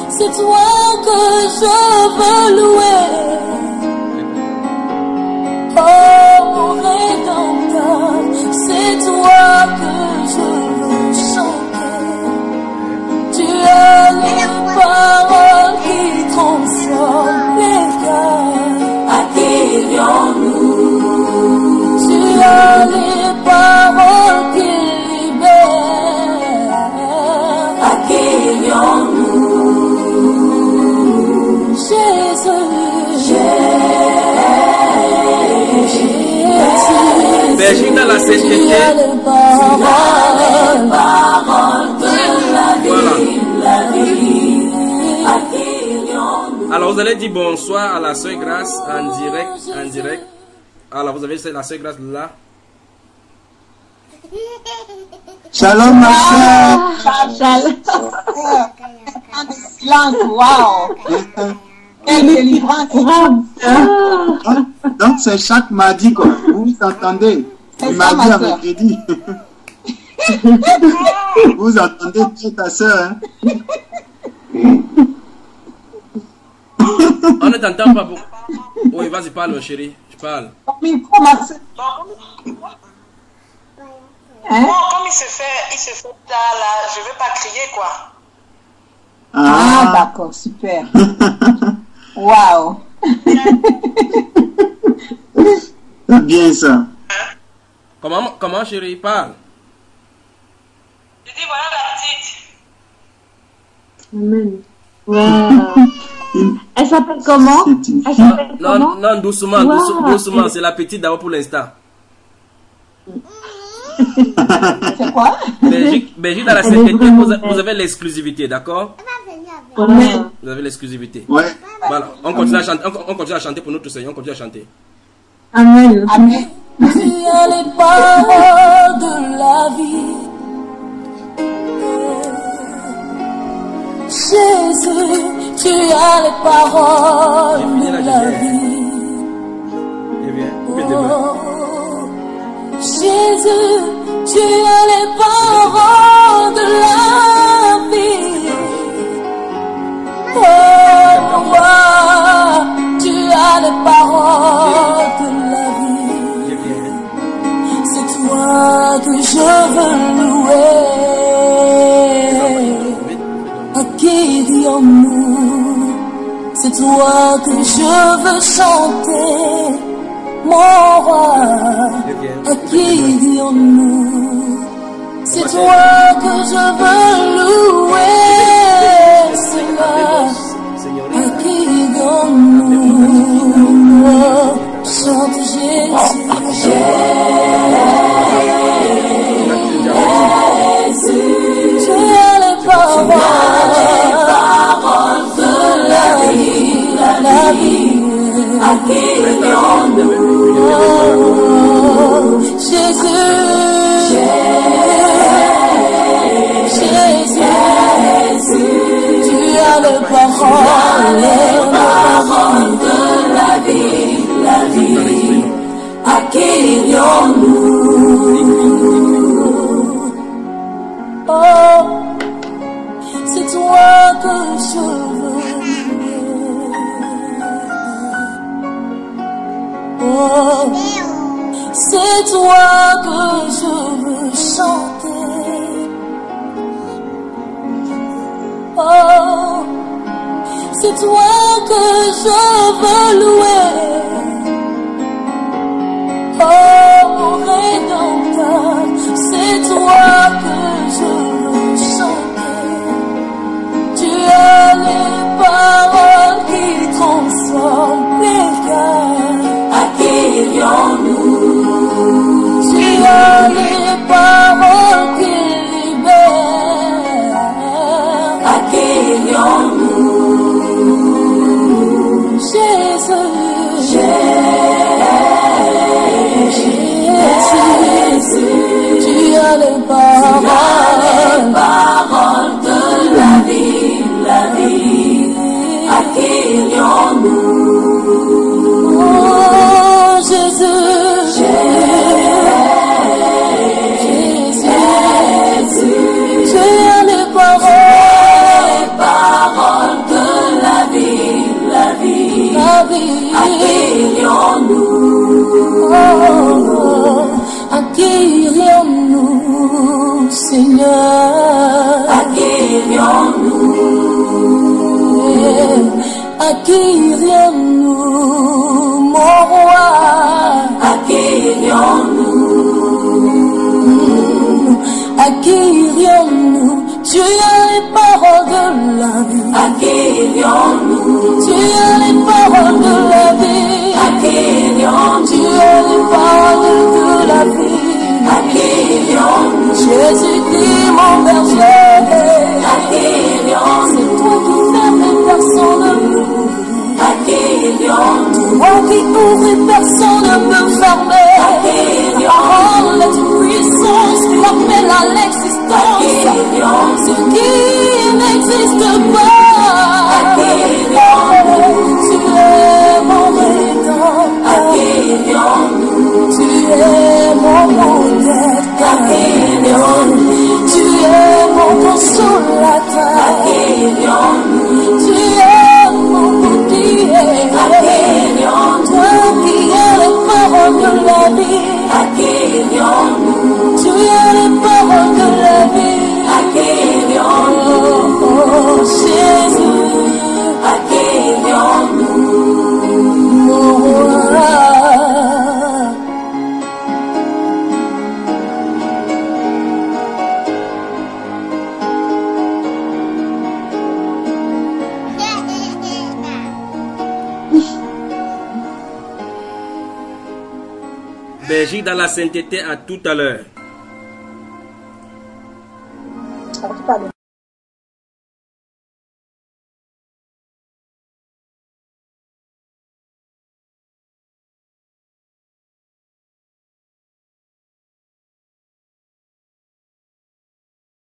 c'est toi que je veux louer. Oh, mon Rédempteur, c'est toi que je veux chanter. Tu as les paroles qui transforment les cœurs. À qui irions-nous? Tu as les paroles qui libèrent. À qui irions-nous? Jésus, Jésus. Berger dans la sainteté. Tu as les paroles de la vie. À qui irions-nous? Alors vous allez dire bonsoir à la sœur Grâce en direct. Alors vous avez la sœur Grâce là. Shalom, ma soeur. Silence, waouh. Quelle délivrance. Donc c'est chaque mardi quoi. Vous vous entendez? C'est Du ça, mardi ma à soeur. mercredi. Vous entendez bien ta soeur, hein? On ne t'entend pas beaucoup. Oui, vas-y, parle, chérie. Je parle. Micro, ma soeur. Hein? Bon, comme il se fait là, je vais pas crier quoi. Ah, d'accord, super. Waouh. C'est bien ça. Comment chérie, parle. Je dis voilà la petite. Amen. Wow. Elle s'appelle comment? C'est une Elle fille. s'appelle comment? Non, doucement, Wow. doucement. C'est la petite d'abord pour l'instant. C'est quoi? Belgique dans la Elle est sainteté, vraiment vous belle. avez l'exclusivité, d'accord? Wow. Vous avez l'exclusivité. Ouais. Voilà, on continue à chanter, on continue à chanter pour notre Seigneur, on continue à chanter. Amen. Amen. Tu as les paroles de la vie. Jésus, tu as les paroles de la vie. Eh bien, demain. Oh, Jésus, tu as les paroles de la vie. Oh, roi, tu as les paroles de la vie. Eh bien, C'est toi que je veux louer. À qui dirons-nous? C'est toi que je veux chanter, mon roi. eh bien. À qui dirons-nous? C'est toi que je veux louer, Seigneur. À qui dirons-nous? Oh, chante Jésus. Jésus, tu as les paroles de la vie. À qui dirons-nous? Oh, Jésus, Jésus, Oh, c'est toi que je veux chanter. Oh, c'est toi que je veux louer. Oh, mon Rédempteur, c'est toi que je veux chanter. Tu as les paroles qui transforment les cœurs. À qui irions-nous? Tu as les paroles qui libèrent. À qui irions-nous? Jésus, Jésus, tu as les paroles de la vie, la vie. À qui irions-nous? Oh Jésus, Jésus, tu as les paroles de la vie, la vie, la vie. À qui irions-nous? Oh, à qui irions-nous, Seigneur? À qui irions-nous? À qui irions-nous, mon roi? À qui irions-nous? À qui irions-nous? Tu as les paroles de la vie. À qui irions-nous? Tu as les paroles de la vie. À qui irions-nous? Tu as les paroles de la vie. À qui irions-nous? Jésus-Christ, mon berger. À qui irions-nous? C'est toi qui fermes et personne ne peut. À qui irions-nous? Toi qui ouvres et personne ne peut fermer. À qui irions-nous? Est une puissance qui appelle à l'existence. Ce qui n'existe pas. À qui irions-nous? Tu es mon Rédempteur. À qui irions-nous? Tu es mon modèle. À qui irions-nous? Tu es mon consolateur. À qui irions-nous? Tu es mon bouclier. À qui irions-nous? Toi qui as les paroles de la vie. À qui irions-nous? Tu as les paroles de la vie. À qui irions-nous? Oh Jésus, à qui irions-nous, mon roi? Belgique dans la sainteté, à tout à l'heure.